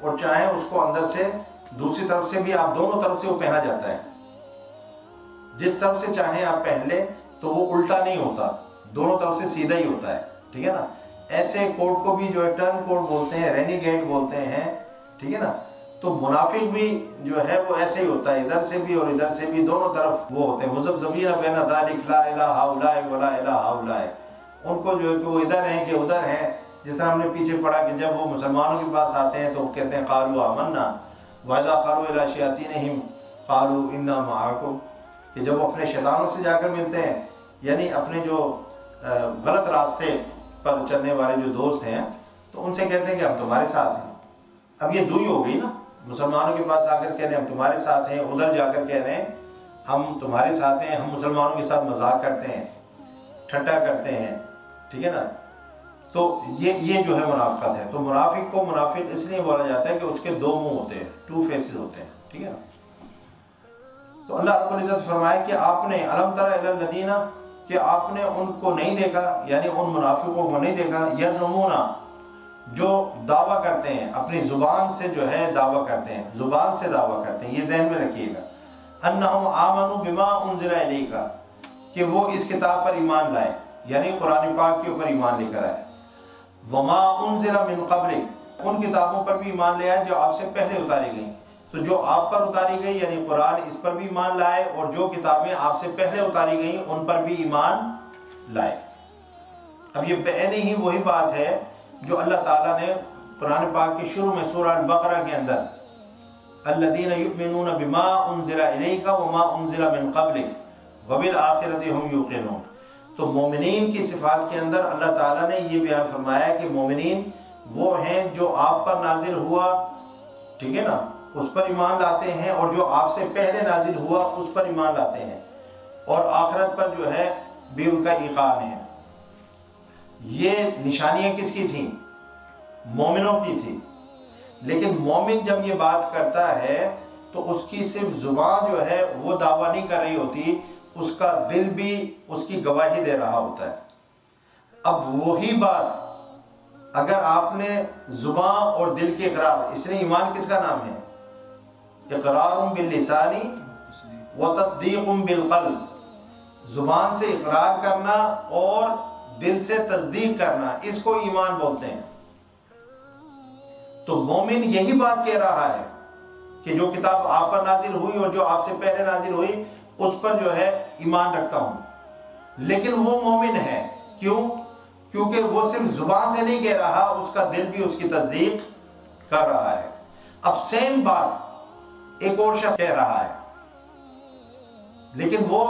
اور چاہیں اس کو اندر سے دوسری طرف سے بھی آپ دونوں طرف سے وہ پہنا جاتا ہے. جس طرف سے چاہیں آپ پہن لیں تو وہ الٹا نہیں ہوتا, دونوں طرف سے سیدھا ہی ہوتا ہے, ٹھیک ہے نا. ایسے کوٹ کو بھی جو ہے ٹرن کوٹ بولتے ہیں, رینی گیٹ بولتے ہیں, ٹھیک ہے نا. تو منافق بھی جو ہے وہ ایسے ہی ہوتا ہے, ادھر سے بھی اور ادھر سے بھی دونوں طرف وہ ہوتے ہیں. مذبذبین بین ذلک لا الہ ہؤلاء ولا الہ ہؤلاء, ان کو جو ہے کہ وہ ادھر ہیں کہ ادھر ہیں. جس طرح ہم نے پیچھے پڑھا کہ جب وہ مسلمانوں کے پاس آتے ہیں تو کہتے ہیں قالوا آمنا وَإِذَا خَلَوْا إِلَىٰ شَيَاطِينِهِمْ قَالُوا إِنَّا مَعَكُمْ, کہ جب وہ اپنے شیطانوں سے جا کر ملتے ہیں, یعنی اپنے جو غلط راستے پر چلنے والے جو دوست ہیں, تو ان سے کہتے ہیں کہ ہم تمہارے ساتھ ہیں. اب یہ دوئی ہو گئی نا, مسلمانوں کے پاس آ کر کہہ رہے ہیں ہم تمہارے ساتھ ہیں, ادھر جا کر کہہ رہے ہیں ہم تمہارے ساتھ ہیں, ہم مسلمانوں کے ساتھ مذاق کرتے ہیں, ٹھٹا کرتے ہیں, ٹھیک ہے نا. تو یہ جو ہے منافقت ہے. تو منافق کو منافق اس لیے بولا جاتا ہے کہ اس کے دو منہ ہوتے ہیں, ٹو فیسز ہوتے ہیں, ٹھیک ہے نا. تو اللہ رب العزت فرمائے کہ آپ نے الم تر الی الذین, کہ آپ نے ان کو نہیں دیکھا, یعنی ان منافقوں کو نہیں دیکھا, یزعمون, جو دعویٰ کرتے ہیں, اپنی زبان سے جو ہے دعویٰ کرتے ہیں, زبان سے دعویٰ کرتے ہیں, یہ ذہن میں رکھیے گا. انہم آمنوا بما انزل الیک, کہ وہ اس کتاب پر ایمان لائے, یعنی قرآن پاک کے اوپر ایمان لے کر آئے. وما انزل من قبلک, ان کتابوں پر بھی ایمان لے آئے جو آپ سے پہلے اتاری گئیں. تو جو آپ پر اتاری گئی یعنی قرآن, اس پر بھی ایمان لائے, اور جو کتابیں آپ سے پہلے اتاری گئیں ان پر بھی ایمان لائے. اب یہ پہلے ہی وہی بات ہے جو اللہ تعالیٰ نے قرآن پاک کے شروع میں سورہ البقرہ کے اندر الذین یؤمنون بما انزل الیک وما انزل من قبلک وبالآخرۃ هم یوقنون. تو مومنین کی صفات کے اندر اللہ تعالیٰ نے یہ بیان فرمایا کہ مومنین وہ ہیں جو آپ پر نازل ہوا, ٹھیک ہے نا, اس پر ایمان لاتے ہیں, اور جو آپ سے پہلے نازل ہوا اس پر ایمان لاتے ہیں, اور آخرت پر جو ہے بھی ان کا ایقان ہے. یہ نشانیاں کس کی تھیں؟ مومنوں کی تھی. لیکن مومن جب یہ بات کرتا ہے تو اس کی صرف زبان جو ہے وہ دعویٰ نہیں کر رہی ہوتی, اس کا دل بھی اس کی گواہی دے رہا ہوتا ہے. اب وہی بات اگر آپ نے زبان اور دل کے اقرار, اس لیے ایمان کس کا نام ہے؟ اقرار باللسان و تصدیق بالقلب, زبان سے اقرار کرنا اور دل سے تصدیق کرنا, اس کو ایمان بولتے ہیں. تو مومن یہی بات کہہ رہا ہے کہ جو کتاب آپ پر نازل ہوئی اور جو آپ سے پہلے نازل ہوئی اس پر جو ہے ایمان رکھتا ہوں. لیکن وہ مومن ہے, کیوں؟ کیونکہ وہ صرف زبان سے نہیں کہہ رہا, اس کا دل بھی اس کی تصدیق کر رہا ہے. اب سیم بات ایک اور شخص کہہ رہا ہے, لیکن وہ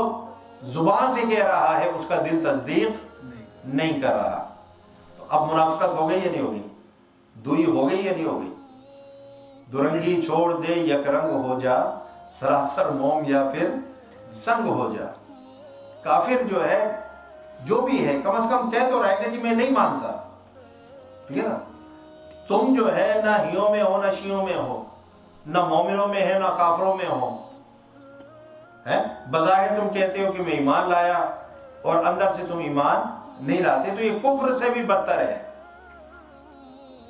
زبان سے کہہ رہا ہے, اس کا دل تصدیق نہیں کر رہا. تو اب منافقت ہو گئی یا نہیں ہوگی؟ دوئی ہو گئی یا نہیں ہوگی؟ درنگی چھوڑ دے یک رنگ ہو جا, سراسر موم یا پھر سنگ ہو جا. کافر جو ہے جو بھی ہے کم از کم کہہ تو رہے گا کہ میں نہیں مانتا, ٹھیک ہے نا. تم جو ہے نہ ہیوں میں ہو نہ شیوں میں ہو, نہ مومنوں میں ہے نہ کافروں میں ہو, بظاہر تم کہتے ہو کہ میں ایمان لایا اور اندر سے تم ایمان نہیں لاتے. تو یہ کفر سے بھی بدتر ہے,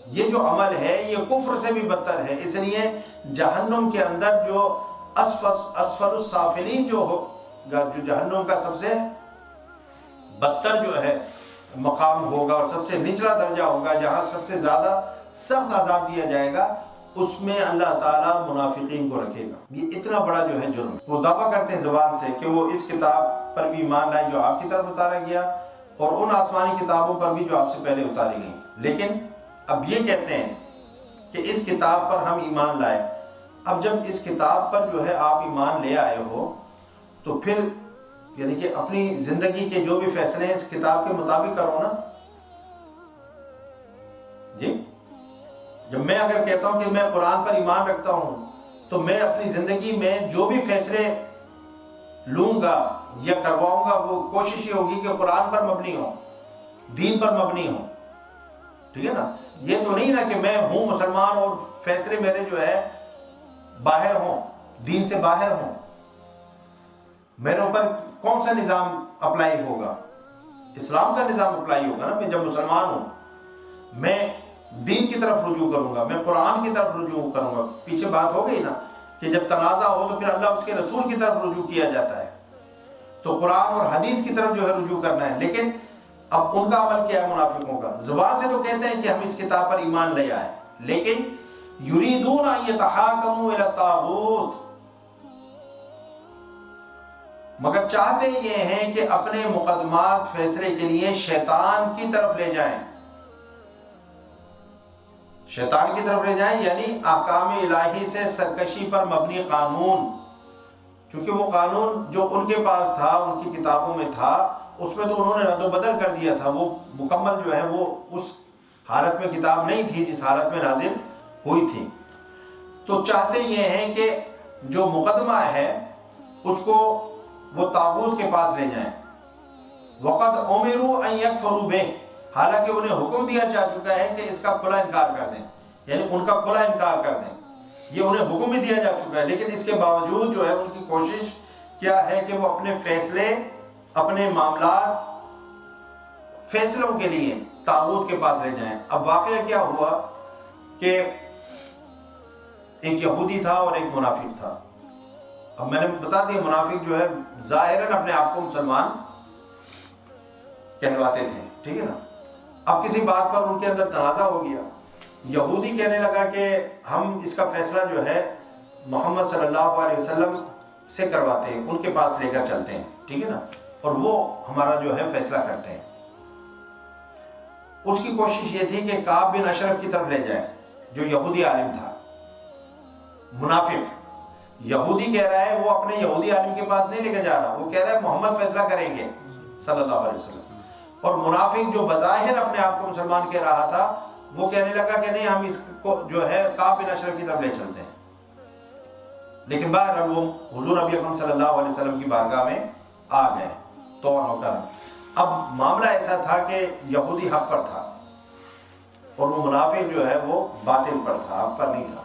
یہ جو عمل ہے یہ کفر سے بھی بدتر ہے. اس لیے جہنم کے اندر جو اسفل السافلین جو ہوگا, جو جہنم کا سب سے بدتر جو ہے مقام ہوگا اور سب سے نچلا درجہ ہوگا, جہاں سب سے زیادہ سخت عذاب دیا جائے گا, اس میں اللہ تعالیٰ منافقین کو رکھے گا. یہ اتنا بڑا جو ہے جرم. وہ دعویٰ کرتے ہیں زبان سے کہ وہ اس کتاب پر بھی ایمان لائے جو آپ کی طرف اتارا گیا, اور ان آسمانی کتابوں پر بھی جو آپ سے پہلے اتاری گئیں. لیکن اب یہ کہتے ہیں کہ اس کتاب پر ہم ایمان لائے. اب جب اس کتاب پر جو ہے آپ ایمان لے آئے ہو تو پھر یعنی کہ اپنی زندگی کے جو بھی فیصلے ہیں اس کتاب کے مطابق کرو نا. جی, جب میں اگر کہتا ہوں کہ میں قرآن پر ایمان رکھتا ہوں تو میں اپنی زندگی میں جو بھی فیصلے لوں گا یا کرواؤں گا وہ کوشش یہ ہوگی کہ قرآن پر مبنی ہو, دین پر مبنی ہو, ٹھیک ہے نا. یہ تو نہیں نا کہ میں ہوں مسلمان اور فیصلے میرے جو ہے باہر ہوں, دین سے باہر ہوں. میرے اوپر کون سا نظام اپلائی ہوگا؟ اسلام کا نظام اپلائی ہوگا نا. میں جب مسلمان ہوں, میں دین کی طرف رجوع کروں گا، میں قرآن کی طرف رجوع کروں گا۔ پیچھے بات ہو گئی نا کہ جب تنازع ہو تو پھر اللہ اس کے رسول کی طرف رجوع کیا جاتا ہے، تو قرآن اور حدیث کی طرف جو ہے رجوع کرنا ہے۔ لیکن اب ان کا عمل کیا ہے منافقوں کا؟ زبان سے تو کہتے ہیں کہ ہم اس کتاب پر ایمان لے آئے، لیکن یریدون ان یتحاکموا الی الطاغوت، مگر چاہتے یہ ہیں کہ اپنے مقدمات فیصلے کے لیے شیطان کی طرف لے جائیں، شیطان کی طرف لے جائیں، یعنی احکام الہی سے سرکشی پر مبنی قانون، چونکہ وہ قانون جو ان کے پاس تھا، ان کی کتابوں میں تھا، اس میں تو انہوں نے رد و بدل کر دیا تھا، وہ مکمل جو ہے وہ اس حالت میں کتاب نہیں تھی جس حالت میں نازل ہوئی تھی۔ تو چاہتے یہ ہیں کہ جو مقدمہ ہے اس کو وہ طاغوت کے پاس لے جائیں۔ وقد امروا ان یکفروا بہ، حالانکہ انہیں حکم دیا جا چکا ہے کہ اس کا کھلا انکار کر دیں، یعنی ان کا کھلا انکار کر دیں، یہ انہیں حکم بھی دیا جا چکا ہے، لیکن اس کے باوجود جو ہے ان کی کوشش کیا ہے کہ وہ اپنے فیصلے، اپنے معاملات، فیصلوں کے لیے طاغوت کے پاس لے جائیں۔ اب واقعہ کیا ہوا کہ ایک یہودی تھا اور ایک منافق تھا۔ اب میں نے بتا دیا منافق جو ہے ظاہراً اپنے آپ کو مسلمان کہلواتے تھے، ٹھیک ہے نا۔ اب کسی بات پر ان کے اندر تنازع ہو گیا، یہودی کہنے لگا کہ ہم اس کا فیصلہ جو ہے محمد صلی اللہ علیہ وسلم سے کرواتے ہیں، ان کے پاس لے کر چلتے ہیں، ٹھیک ہے نا، اور وہ ہمارا جو ہے فیصلہ کرتے ہیں۔ اس کی کوشش یہ تھی کہ کعب بن اشرف کی طرف لے جائے جو یہودی عالم تھا۔ منافق یہودی کہہ رہا ہے وہ اپنے یہودی عالم کے پاس نہیں لے کے جا رہا، وہ کہہ رہا ہے محمد فیصلہ کریں گے صلی اللہ علیہ وسلم، اور منافق جو بظاہر اپنے آپ کو مسلمان کہہ رہا تھا وہ کہنے لگا کہ نہیں ہم اس کو جو ہے کعب بن اشرف کی طرف لے چلتے ہیں۔ لیکن بہرحال وہ حضور نبی اکرم صلی اللہ علیہ وسلم کی بارگاہ میں آ گئے تو اب معاملہ ایسا تھا کہ یہودی حق پر تھا اور وہ منافق جو ہے وہ باطل پر تھا، حق پر نہیں تھا۔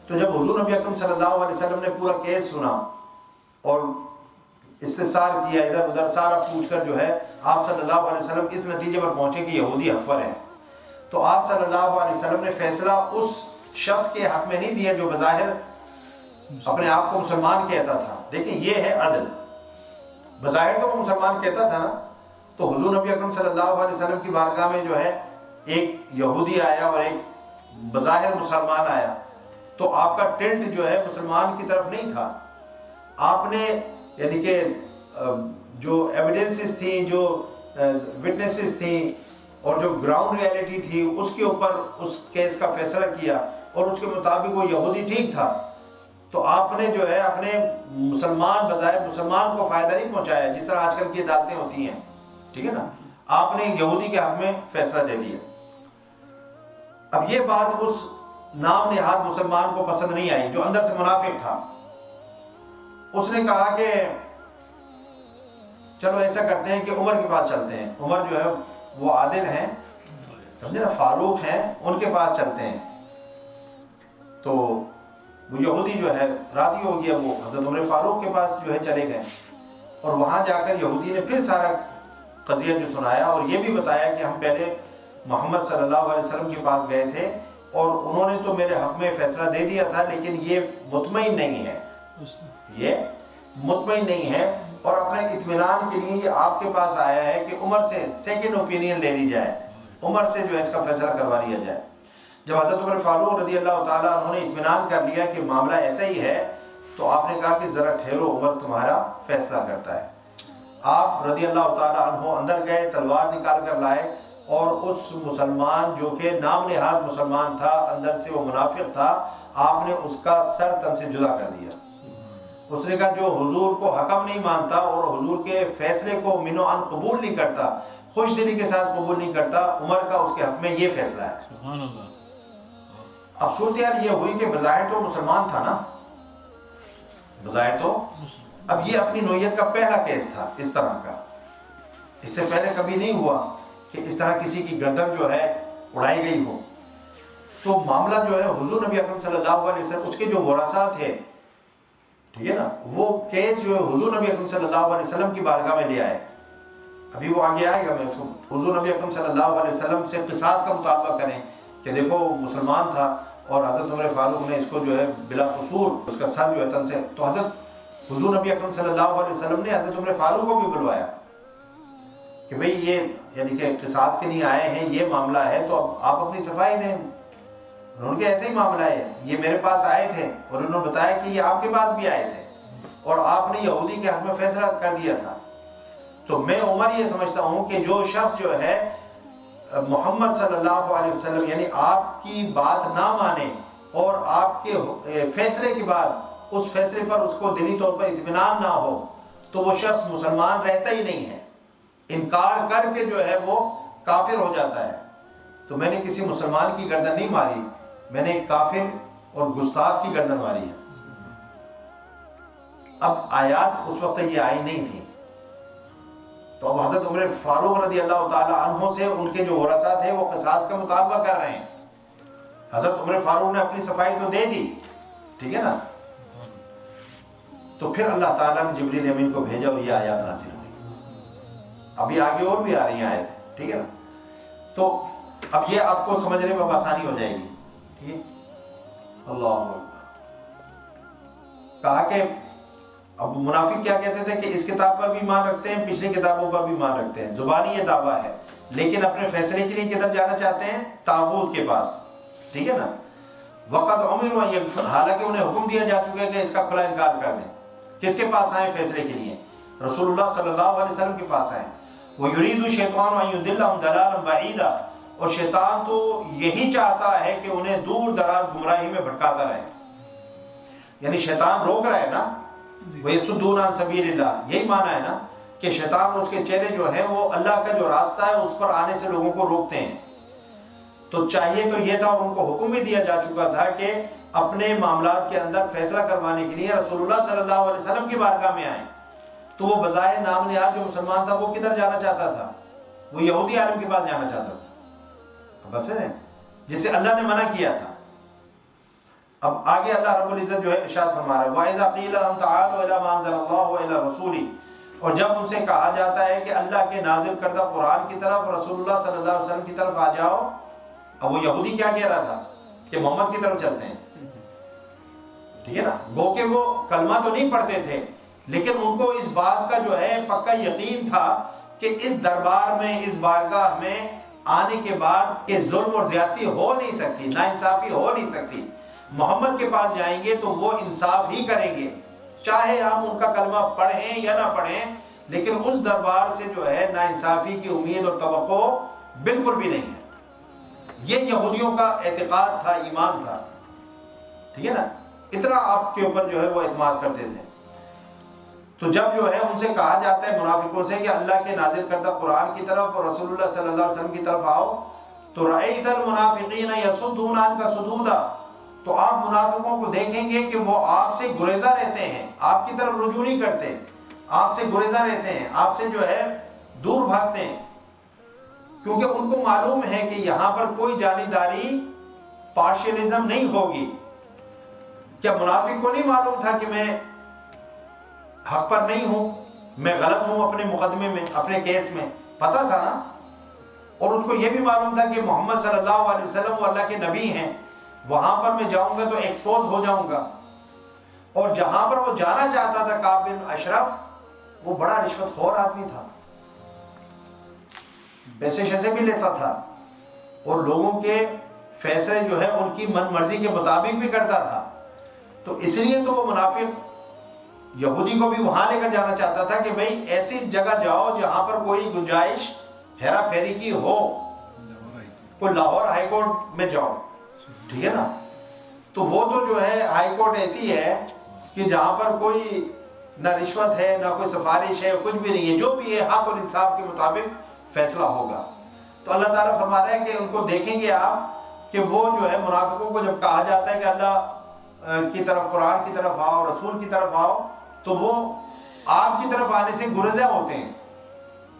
تو جب حضور نبی اکرم صلی اللہ علیہ وسلم نے پورا کیس سنا اور استفسار کیا، ادھر ادھر سارا پوچھ کر جو ہے آپ صلی اللہ علیہ وسلم اس نتیجے پر پہنچے کہ یہودی حق پر ہے، تو آپ صلی اللہ علیہ وسلم نے فیصلہ اس شخص کے حق میں نہیں دیا جو بظاہر اپنے آپ کو مسلمان کہتا تھا۔ دیکھیں یہ ہے عدل، بظاہر تو وہ مسلمان کہتا تھا نا، تو حضور نبی اکرم صلی اللہ علیہ وسلم کی بارگاہ میں جو ہے ایک یہودی آیا اور ایک بظاہر مسلمان آیا، تو آپ کا ٹینٹ جو ہے مسلمان کی طرف نہیں تھا، آپ نے یعنی کہ جو ایویڈنسز تھیں، جو وٹنسز تھیں اور جو گراؤنڈ ریالٹی تھی اس کے اوپر اس کیس کا فیصلہ کیا، اور اس کے مطابق وہ یہودی ٹھیک تھا، تو آپ نے جو ہے اپنے مسلمان بظاہر مسلمان کو فائدہ نہیں پہنچایا، جس طرح آج کل کی عدالتیں ہوتی ہیں، ٹھیک ہے نا، آپ نے یہودی کے حق میں فیصلہ دے دیا۔ اب یہ بات اس نام نہاد مسلمان کو پسند نہیں آئی جو اندر سے منافق تھا، اس نے کہا کہ چلو ایسا کرتے ہیں کہ عمر کے پاس چلتے ہیں، عمر جو ہے وہ عادل ہیں، سمجھے نا، فاروق ہیں، ان کے پاس چلتے ہیں۔ تو وہ یہودی جو ہے راضی ہو گیا، وہ حضرت عمر فاروق کے پاس جو ہے چلے گئے، اور وہاں جا کر یہودی نے پھر سارا قضیہ جو سنایا اور یہ بھی بتایا کہ ہم پہلے محمد صلی اللہ علیہ وسلم کے پاس گئے تھے اور انہوں نے تو میرے حق میں فیصلہ دے دیا تھا، لیکن یہ مطمئن نہیں ہے، یہ مطمئن نہیں ہے، اور اپنے اطمینان کے لیے یہ آپ کے پاس آیا ہے کہ عمر سے سیکنڈ اوپینین لے لی جائے، عمر سے جو ہے اس کا فیصلہ کروا لیا جائے۔ جب حضرت عمر فاروق رضی اللہ تعالیٰ انہوں نے اطمینان کر لیا کہ معاملہ ایسا ہی ہے، تو آپ نے کہا کہ ذرا ٹھہرو، عمر تمہارا فیصلہ کرتا ہے۔ آپ رضی اللہ تعالیٰ عنہ اندر گئے، تلوار نکال کر لائے، اور اس مسلمان جو کہ نام نہاد مسلمان تھا، اندر سے وہ منافق تھا، آپ نے اس کا سر تن سے جدا کر دیا۔ اس نے کہا جو حضور کو حکم نہیں مانتا اور حضور کے فیصلے کو من و عن قبول نہیں کرتا، خوش دلی کے ساتھ قبول نہیں کرتا، عمر کا اس کے حق میں یہ فیصلہ ہے۔ سبحان اللہ۔ اب صورتحال یہ ہوئی کہ بظاہر تو مسلمان تھا نا، بظاہر تو، اب یہ اپنی نوعیت کا پہلا کیس تھا اس طرح کا، اس سے پہلے کبھی نہیں ہوا کہ اس طرح کسی کی گردن جو ہے اڑائی گئی ہو۔ تو معاملہ جو ہے حضور نبی اکرم صلی اللہ علیہ وسلم، اس کے جو ورثاء تھے، ٹھیک ہے نا، وہ کیس جو ہے حضور نبی اکرم صلی اللہ علیہ وسلم کی بارگاہ میں لے آئے۔ ابھی وہ آگے آئے گا، میں حضور نبی اکرم صلی اللہ علیہ وسلم سے قصاص کا مطالبہ کریں کہ دیکھو مسلمان تھا اور حضرت عمر فاروق نے اس کو جو ہے بلا قصور اس کا سر جو ہے تن سے، تو حضرت حضور نبی اکرم صلی اللہ علیہ وسلم نے حضرت عمر فاروق کو بھی بلوایا کہ بھئی یہ یعنی کہ قصاص کے لیے آئے ہیں، یہ معاملہ ہے تو اب آپ اپنی صفائی دیں۔ انہوں نے ایسے ہی معاملہ ہے، یہ میرے پاس آئے تھے اور انہوں نے بتایا کہ یہ آپ کے پاس بھی آئے تھے اور آپ نے یہودی کے حق میں فیصلہ کر دیا تھا۔ تو میں عمر یہ سمجھتا ہوں کہ جو شخص جو ہے محمد صلی اللہ علیہ وسلم یعنی آپ کی بات نہ مانے اور آپ کے فیصلے کے بعد اس فیصلے پر اس کو دلی طور پر اطمینان نہ ہو تو وہ شخص مسلمان رہتا ہی نہیں ہے، انکار کر کے جو ہے وہ کافر ہو جاتا ہے۔ تو میں نے کسی مسلمان کی گردن نہیں ماری، میں نے ایک کافر اور گستاخ کی گردن ماری ہے۔ اب آیات اس وقت یہ آئی نہیں تھی، تو اب حضرت عمر فاروق رضی اللہ تعالی عنہ سے ان کے جو ورثاء تھے وہ قصاص کا مطالبہ کر رہے ہیں۔ حضرت عمر فاروق نے اپنی صفائی تو دے دی، ٹھیک ہے نا، تو پھر اللہ تعالیٰ نے جبریل امین کو بھیجا اور یہ آیات نازل ہوئی۔ ابھی آگے اور بھی آ رہی ہیں آیتیں، ٹھیک ہے نا، تو اب یہ آپ کو سمجھنے میں آسانی ہو جائے گی، ٹھیک ہے۔ اللہ اکبر۔ کہا کہ اب منافق کیا کہتے تھے کہ اس کتاب پر بھی ایمان رکھتے ہیں، پچھلی کتابوں پر بھی ایمان رکھتے ہیں، زبانی یہ دعویٰ ہے، لیکن اپنے فیصلے کے لیے کدھر جانا چاہتے ہیں؟ طاغوت کے پاس، ٹھیک ہے نا۔ وقت عمر، حالانکہ انہیں حکم دیا جا چکا ہے کہ اس کا کھلا انکار کر دیں۔ کس کے پاس آئیں فیصلے کے لیے؟ رسول اللہ صلی اللہ علیہ وسلم کے پاس آئیں۔ وَيُرِيدُ الشَّيْطَانُ أَن يُضِلَّهُمْ ضَلَالًا بَعِيدًا، اور شیطان تو یہی چاہتا ہے کہ انہیں دور دراز گمراہی میں بھٹکاتا رہے، یعنی شیطان روک رہا ہے نا، وَيَصُدُّونَ عَن سَبِيلِ اللَّهِ، یہی معنی ہے نا کہ شیطان اور اس کے چہرے جو ہیں وہ اللہ کا جو راستہ ہے اس پر آنے سے لوگوں کو روکتے ہیں۔ تو چاہیے تو یہ تھا، اور ان کو حکم بھی دیا جا چکا تھا کہ اپنے معاملات کے اندر فیصلہ کروانے کے لیے رسول اللہ صلی اللہ علیہ وسلم کی بارگاہ میں آئیں۔ تو وہ بظاہر نام نہاد جو مسلمان تھا وہ کدھر جانا چاہتا تھا؟ وہ یہودی عالم کے پاس جانا چاہتا تھا، بس ہے جسے اللہ نے منع کیا تھا۔ اب آگے اللہ رب العزت جو ہے ارشاد فرما رہا ہے وَإِذَا قِيلَ لَهُمْ تَعَالَوْا إِلَىٰ مَا أَنزَلَ اللَّهُ وَإِلَىٰ رَسُولِهِ، اور جب ان سے کہا جاتا ہے کہ اللہ کے نازل کردہ قرآن کی طرف، رسول اللہ صلی اللہ علیہ وسلم کی طرف آ جاؤ۔ اب وہ یہودی کیا کہہ رہا تھا کہ محمد کی طرف چلتے ہیں، ٹھیک ہے نا، گو کہ وہ کلمہ تو نہیں پڑھتے تھے لیکن ان کو اس بات کا جو ہے پکا یقین تھا کہ اس دربار میں، اس بارگاہ میں آنے کے بعد کہ ظلم اور زیادتی ہو نہیں سکتی، ناانصافی ہو نہیں سکتی۔ محمد کے پاس جائیں گے تو وہ انصاف ہی کریں گے، چاہے ہم ان کا کلمہ پڑھیں یا نہ پڑھیں، لیکن اس دربار سے جو ہے ناانصافی کی امید اور توقع بالکل بھی نہیں ہے۔ یہ یہودیوں کا اعتقاد تھا، ایمان تھا، ٹھیک ہے نا، اتنا آپ کے اوپر جو ہے وہ اعتماد کرتے تھے۔ تو جب جو ہے ان سے کہا جاتا ہے منافقوں سے کہ اللہ کے نازل کردہ قرآن کی طرف اور رسول اللہ صلی اللہ علیہ وسلم کی طرف آؤ، تو رأیت المنافقین یصدون عنک صدودا، تو آپ منافقوں کو دیکھیں گے کہ وہ آپ سے گریزہ رہتے ہیں، آپ کی طرف رجوع نہیں کرتے، آپ سے گریزہ رہتے ہیں، آپ سے جو ہے دور بھاگتے ہیں، کیونکہ ان کو معلوم ہے کہ یہاں پر کوئی جانبداری، پارشلزم نہیں ہوگی۔ کیا منافق کو نہیں معلوم تھا کہ میں حق پر نہیں ہوں، میں غلط ہوں اپنے مقدمے میں، اپنے کیس میں؟ پتہ تھا نا، اور اس کو یہ بھی معلوم تھا کہ محمد صلی اللہ علیہ وسلم وہ اللہ کے نبی ہیں، وہاں پر میں جاؤں گا تو ایکسپوز ہو جاؤں گا۔ اور جہاں پر وہ جانا چاہتا تھا کعب بن اشرف، وہ بڑا رشوت خور آدمی تھا، پیسے شیسے بھی لیتا تھا اور لوگوں کے فیصلے جو ہے ان کی من مرضی کے مطابق بھی کرتا تھا۔ تو اس لیے تو وہ منافق یہودی کو بھی وہاں لے کر جانا چاہتا تھا کہ بھئی ایسی جگہ جاؤ جہاں پر کوئی گنجائش ہیرا پھیری کی ہو، کوئی لاہور ہائی کورٹ میں جاؤ، ٹھیک ہے نا۔ تو وہ تو جو ہے ہائی کورٹ ایسی ہے کہ جہاں پر کوئی نہ رشوت ہے، نہ کوئی سفارش ہے، کچھ بھی نہیں ہے، جو بھی ہے حق اور انصاف کے مطابق فیصلہ ہوگا۔ تو اللہ تعالیٰ فرما رہا ہے کہ ان کو دیکھیں گے آپ کہ وہ جو ہے منافقوں کو جب کہا جاتا ہے کہ اللہ کی طرف، قرآن کی طرف آؤ، رسول کی طرف آؤ، تو وہ آپ کی طرف آنے سے گریزہ ہوتے ہیں،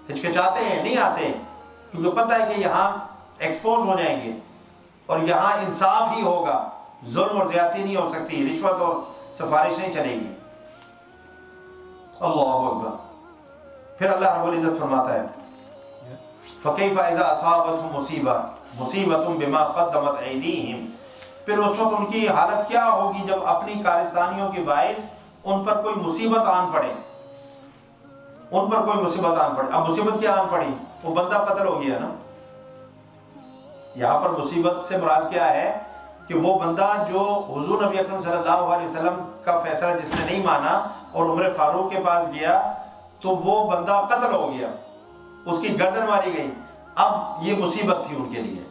ہچکچاتے ہیں، نہیں آتے، کیونکہ پتہ ہے کہ یہاں ایکسپوز ہو جائیں گے اور یہاں انصاف ہی ہوگا، ظلم اور زیادتی نہیں ہو سکتی، رشوت اور سفارش نہیں چلے گی۔ اللہ اکبر۔ پھر اللہ رب العزت فرماتا ہے فَكَيْفَ إِذَا أَصَابَتْهُم مُّصِيبَةٌ، مصیبۃ بما قدمت ایدیہم، پھر اس وقت ان کی حالت کیا ہوگی جب اپنی کارستانیوں کے باعث ان پر کوئی مصیبت آن پڑے، ان پر کوئی مصیبت آن پڑے۔ اب مصیبت کیا آن پڑی؟ وہ بندہ قتل ہو گیا نا۔ یہاں پر مصیبت سے مراد کیا ہے کہ وہ بندہ جو حضور نبی اکرم صلی اللہ علیہ وسلم کا فیصلہ جس نے نہیں مانا اور عمر فاروق کے پاس گیا تو وہ بندہ قتل ہو گیا، اس کی گردن ماری گئی۔ اب یہ مصیبت تھی ان کے لیے۔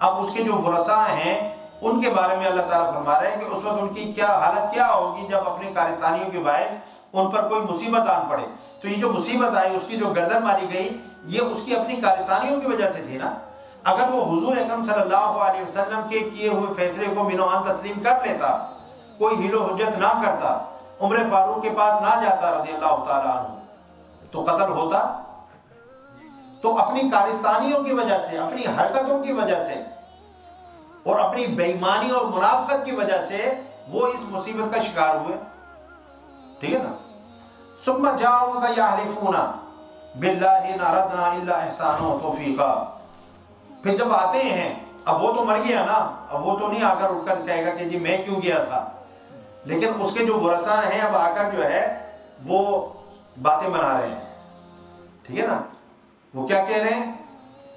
اب اس کے جو ورثاء ہیں ان کے بارے میں اللہ تعالیٰ فرما رہے ہیں کہ اس وقت ان کی کیا حالت کیا ہوگی جب اپنے کارستانیوں کے باعث ان پر کوئی مصیبت آن پڑے۔ تو یہ جو مصیبت آئی، اس کی جو گردن ماری گئی، یہ اس کی اپنی کارستانیوں کی وجہ سے تھی نا۔ اگر وہ حضور اکرم صلی اللہ علیہ وسلم کے کیے ہوئے فیصلے کو مینوان تسلیم کر لیتا، کوئی حیل و حجت نہ کرتا، عمر فاروق کے پاس نہ جاتا رضی اللہ تعالیٰ عنہ، تو قتل ہوتا۔ تو اپنی کارستانیوں کی وجہ سے، اپنی حرکتوں کی وجہ سے اور اپنی بے ایمانی اور منافقت کی وجہ سے وہ اس مصیبت کا شکار ہوئے، ٹھیک ہے نا۔ ثم جاؤک یحلفون باللہ ان اردنا الا احسانا و توفیقا، پھر جب آتے ہیں، اب وہ تو مر گیا نا، اب وہ تو نہیں آ کر اٹھ کر کہے گا کہ جی میں کیوں گیا تھا، لیکن اس کے جو ورثاء ہیں اب آ کر جو ہے وہ باتیں بنا رہے ہیں، ٹھیک ہے نا۔ وہ کیا کہہ رہے ہیں؟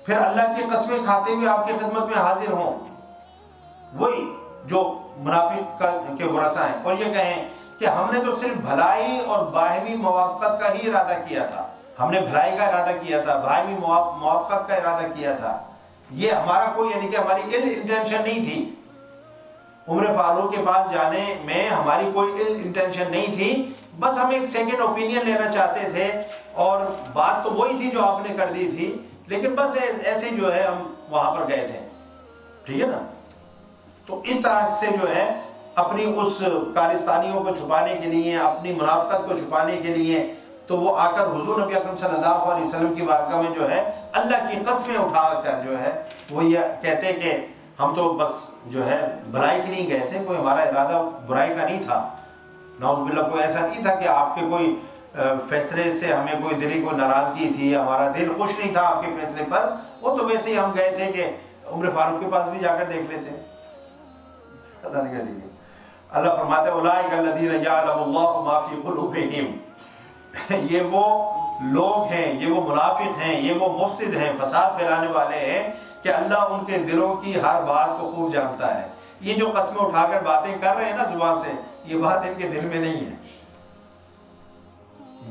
پھر اللہ کی قسمیں کھاتے ہوئے آپ کی خدمت میں حاضر ہوں، وہی جو منافق کے ورثاء ہیں، اور یہ کہیں کہ ہم نے تو صرف بھلائی اور باہمی موافقت کا ہی ارادہ کیا تھا، ہم نے بھلائی کا ارادہ کیا تھا، باہمی موافقت کا ارادہ کیا تھا، یہ ہمارا کوئی یعنی کہ ہماری ill انٹینشن نہیں تھی، عمر فاروق کے پاس جانے میں ہماری کوئی ill انٹینشن نہیں تھی، بس ہم ایک سیکنڈ اوپینین لینا چاہتے تھے، اور بات تو وہی تھی جو آپ نے کر دی تھی، لیکن بس ایسے جو ہے ہم وہاں پر گئے تھے، ٹھیک ہے نا۔ تو اس طرح سے جو ہے اپنی اس کارستانیوں کو چھپانے کے لیے، اپنی منافقت کو چھپانے کے لیے، تو وہ آ کر حضور نبی اکرم صلی اللہ علیہ وسلم کی بارگاہ میں جو ہے اللہ کی قسمیں اٹھا کر جو ہے وہ یہ کہتے کہ ہم تو بس جو ہے بھلائی کے نہیں گئے تھے، کوئی ہمارا ارادہ برائی کا نہیں تھا، نعوذ باللہ کوئی ایسا نہیں تھا کہ آپ کے کوئی فیصلے سے ہمیں کوئی دلی کوئی ناراضگی تھی، ہمارا دل خوش نہیں تھا آپ کے فیصلے پر، وہ تو ویسے ہی ہم گئے تھے کہ عمر فاروق کے پاس بھی جا کر دیکھ لیتے۔ اللہ فرماتے ہیں اولئک الذین جعلهم اللہ ما فی قلوبہم، یہ وہ لوگ ہیں، یہ وہ منافق ہیں، یہ وہ مفسد ہیں، فساد پھیلانے والے ہیں کہ اللہ ان کے دلوں کی ہر بات کو خوب جانتا ہے۔ یہ جو قسمیں اٹھا کر باتیں کر رہے ہیں نا زبان سے، یہ بات ان کے دل میں نہیں ہے۔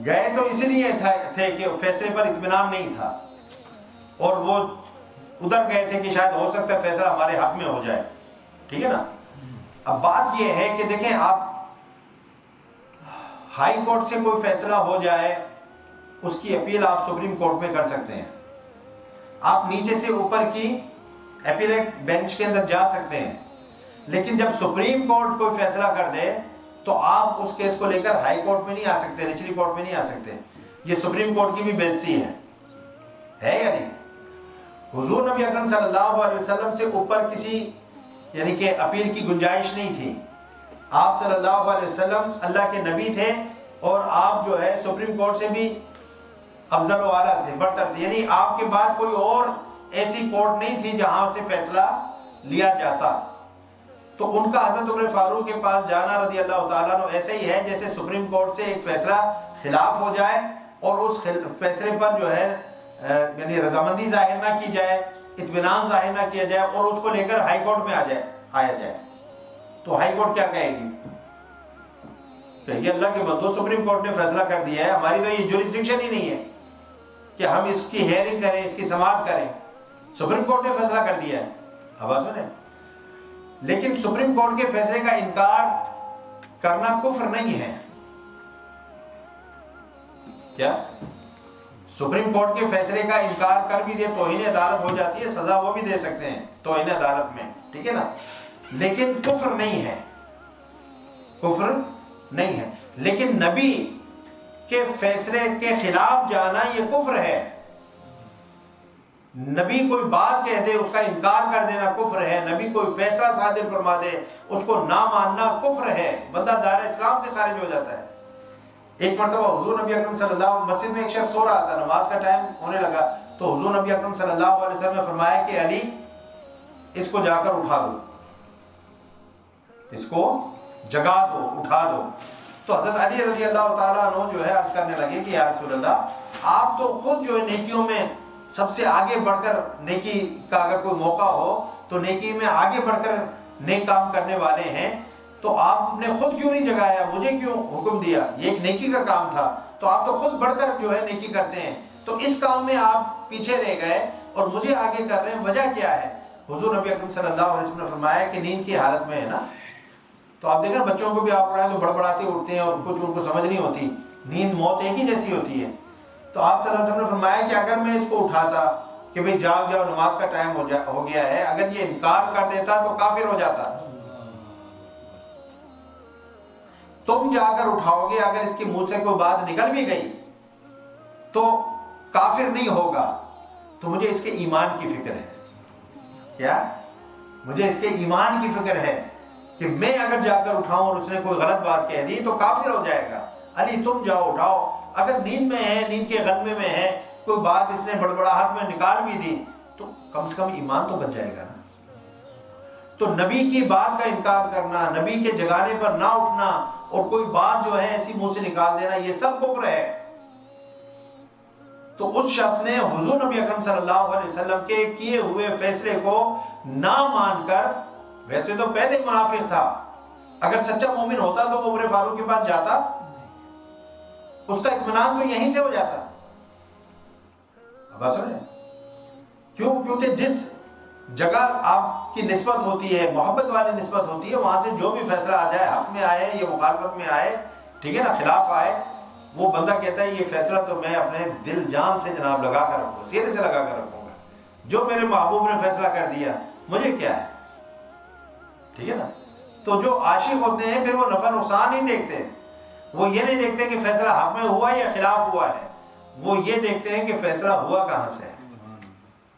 گئے تو اس لیے تھے کہ فیصلے پر اطمینان نہیں تھا، اور وہ ادھر گئے تھے کہ شاید ہو سکتا ہے فیصلہ ہمارے حق میں ہو جائے، ٹھیک ہے نا۔ اب بات یہ ہے کہ دیکھیں، آپ ہائی کورٹ سے کوئی فیصلہ ہو جائے، اس کی اپیل آپ سپریم کورٹ میں کر سکتے ہیں، آپ نیچے سے اوپر کی اپیلیٹ بینچ کے اندر جا سکتے ہیں، لیکن جب سپریم کورٹ کوئی فیصلہ کر دے تو آپ اس کیس کو لے کر ہائی کورٹ میں نہیں آ سکتے، نچلی کورٹ میں نہیں آ سکتے۔ یہ سپریم کورٹ کی بھی بےعزتی ہے یا نہیں؟ حضور نبی اکرم صلی اللہ علیہ وسلم سے اوپر کسی یعنی کہ اپیل کی گنجائش نہیں تھی۔ آپ صلی اللہ علیہ وسلم اللہ کے نبی تھے، اور آپ جو ہے سپریم کورٹ سے بھی افضل و اعلیٰ تھے، برتر تھے، یعنی آپ کے بعد کوئی اور ایسی کورٹ نہیں تھی جہاں سے فیصلہ لیا جاتا۔ تو ان کا حضرت عمر فاروق کے پاس جانا رضی اللہ تعالیٰ عنہ ایسے ہی ہے جیسے سپریم کورٹ سے ایک فیصلہ خلاف ہو جائے اور اس فیصلے پر جو ہے یعنی رضامندی ظاہر نہ کی جائے، اطمینان ظاہر نہ کیا جائے، اور اس کو لے کر ہائی کورٹ میں آیا جائے، تو ہائی کورٹ کیا کہے گی کہ یہ اللہ کے بندو، سپریم کورٹ نے فیصلہ کر دیا ہے، ہماری تو یہ جورسڈکشن ہی نہیں ہے کہ ہم اس کی ہیئرنگ کریں، اس کی سماعت کریں، سپریم کورٹ نے فیصلہ کر دیا ہے۔ اب سنیں، لیکن سپریم کورٹ کے فیصلے کا انکار کرنا کفر نہیں ہے کیا؟ سپریم کورٹ کے فیصلے کا انکار کر بھی دے توہین عدالت ہو جاتی ہے، سزا وہ بھی دے سکتے ہیں توہین عدالت میں، ٹھیک ہے نا، لیکن کفر نہیں ہے، کفر نہیں ہے۔ لیکن نبی کے فیصلے کے خلاف جانا یہ کفر ہے، نبی کوئی بات کہہ دے اس کا انکار کر دینا کفر ہے، نبی کوئی فیصلہ صادر فرما دے اس کو نہ ماننا کفر ہے، بندہ دائرہ اسلام سے خارج ہو جاتا ہے۔ ایک مرتبہ حضور نبی اکرم صلی اللہ علیہ وسلم مسجد میں ایک شخص سو رہا تھا، نماز کا ٹائم ہونے لگا، تو حضور نبی اکرم صلی اللہ علیہ وسلم نے فرمایا کہ علی اس کو جا کر اٹھا دو، اس کو جگا دو، اٹھا دو۔ تو حضرت علی رضی اللہ تعالیٰ عنہ جو ہے عرض کرنے لگے کہ یا رسول اللہ، آپ تو خود جو ہے نیکیوں میں سب سے آگے بڑھ کر، نیکی کا اگر کوئی موقع ہو تو نیکی میں آگے بڑھ کر نیک کام کرنے والے ہیں، تو آپ نے خود کیوں نہیں جگایا، مجھے کیوں حکم دیا؟ یہ ایک نیکی کا کام تھا، تو آپ تو خود بڑھ کر جو ہے نیکی کرتے ہیں، تو اس کام میں آپ پیچھے رہ گئے اور مجھے آگے کر رہے ہیں، وجہ کیا ہے؟ حضور نبی اکرم صلی اللہ علیہ وسلم نے فرمایا کہ نیند کی حالت میں ہے نا، تو آپ دیکھیں بچوں کو بھی آپ پڑھائیں تو بڑبڑاتے اٹھتے ہیں اور کچھ ان کو سمجھ نہیں ہوتی، نیند موت ایک ہی جیسی ہوتی ہے۔ تو آپ صلی اللہ علیہ وسلم نے فرمایا کہ اگر میں اس کو اٹھاتا کہ بھئی جاؤ جاؤ نماز کا ٹائم ہو گیا ہے، اگر یہ انکار کر دیتا تو کافر ہو جاتا۔ تم جا کر اٹھاؤ گے، اگر اس کے منہ سے کوئی بات نکل بھی گئی تو کافر نہیں ہوگا۔ تو مجھے اس کے ایمان کی فکر ہے، کیا؟ مجھے اس کے ایمان کی فکر ہے کہ میں اگر جا کر اٹھاؤں اور اس نے کوئی غلط بات کہہ دی تو کافر ہو جائے گا۔ علی تم جاؤ اٹھاؤ، اگر نیند میں ہے، نیند کے غلبے میں ہے، کوئی بات اس نے بڑبڑاہٹ میں نکال بھی دی تو کم سے کم ایمان تو بچ جائے گا نا۔ تو نبی کی بات کا انکار کرنا، نبی کے جگانے پر نہ اٹھنا اور کوئی بات جو ہے ایسی منہ سے نکال دینا، یہ سب کفر ہے۔ تو اس شخص نے حضور نبی اکرم صلی اللہ علیہ وسلم کے کیے ہوئے فیصلے کو نہ مان کر، ویسے تو پہلے منافق تھا، اگر سچا مومن ہوتا تو وہ عمر فاروق کے پاس جاتا، اس کا اطمینان تو یہیں سے ہو جاتا۔ اب سمجھیں کیوں؟ کیونکہ جس جگہ آپ کی نسبت ہوتی ہے، محبت والی نسبت ہوتی ہے، وہاں سے جو بھی فیصلہ آ جائے، حق میں آئے یا مخالفت میں آئے، ٹھیک ہے نا، خلاف آئے، وہ بندہ کہتا ہے یہ فیصلہ تو میں اپنے دل جان سے جناب لگا کر رکھوں گا، سینے سے لگا کر رکھوں گا، جو میرے محبوب نے فیصلہ کر دیا مجھے کیا ہے، ٹھیک ہے نا۔ تو جو عاشق ہوتے ہیں پھر وہ نفع نقصان نہیں دیکھتے، وہ یہ نہیں دیکھتے کہ فیصلہ حق میں ہوا یا خلاف ہوا ہے، وہ یہ دیکھتے ہیں کہ فیصلہ ہوا کہاں سے ہے،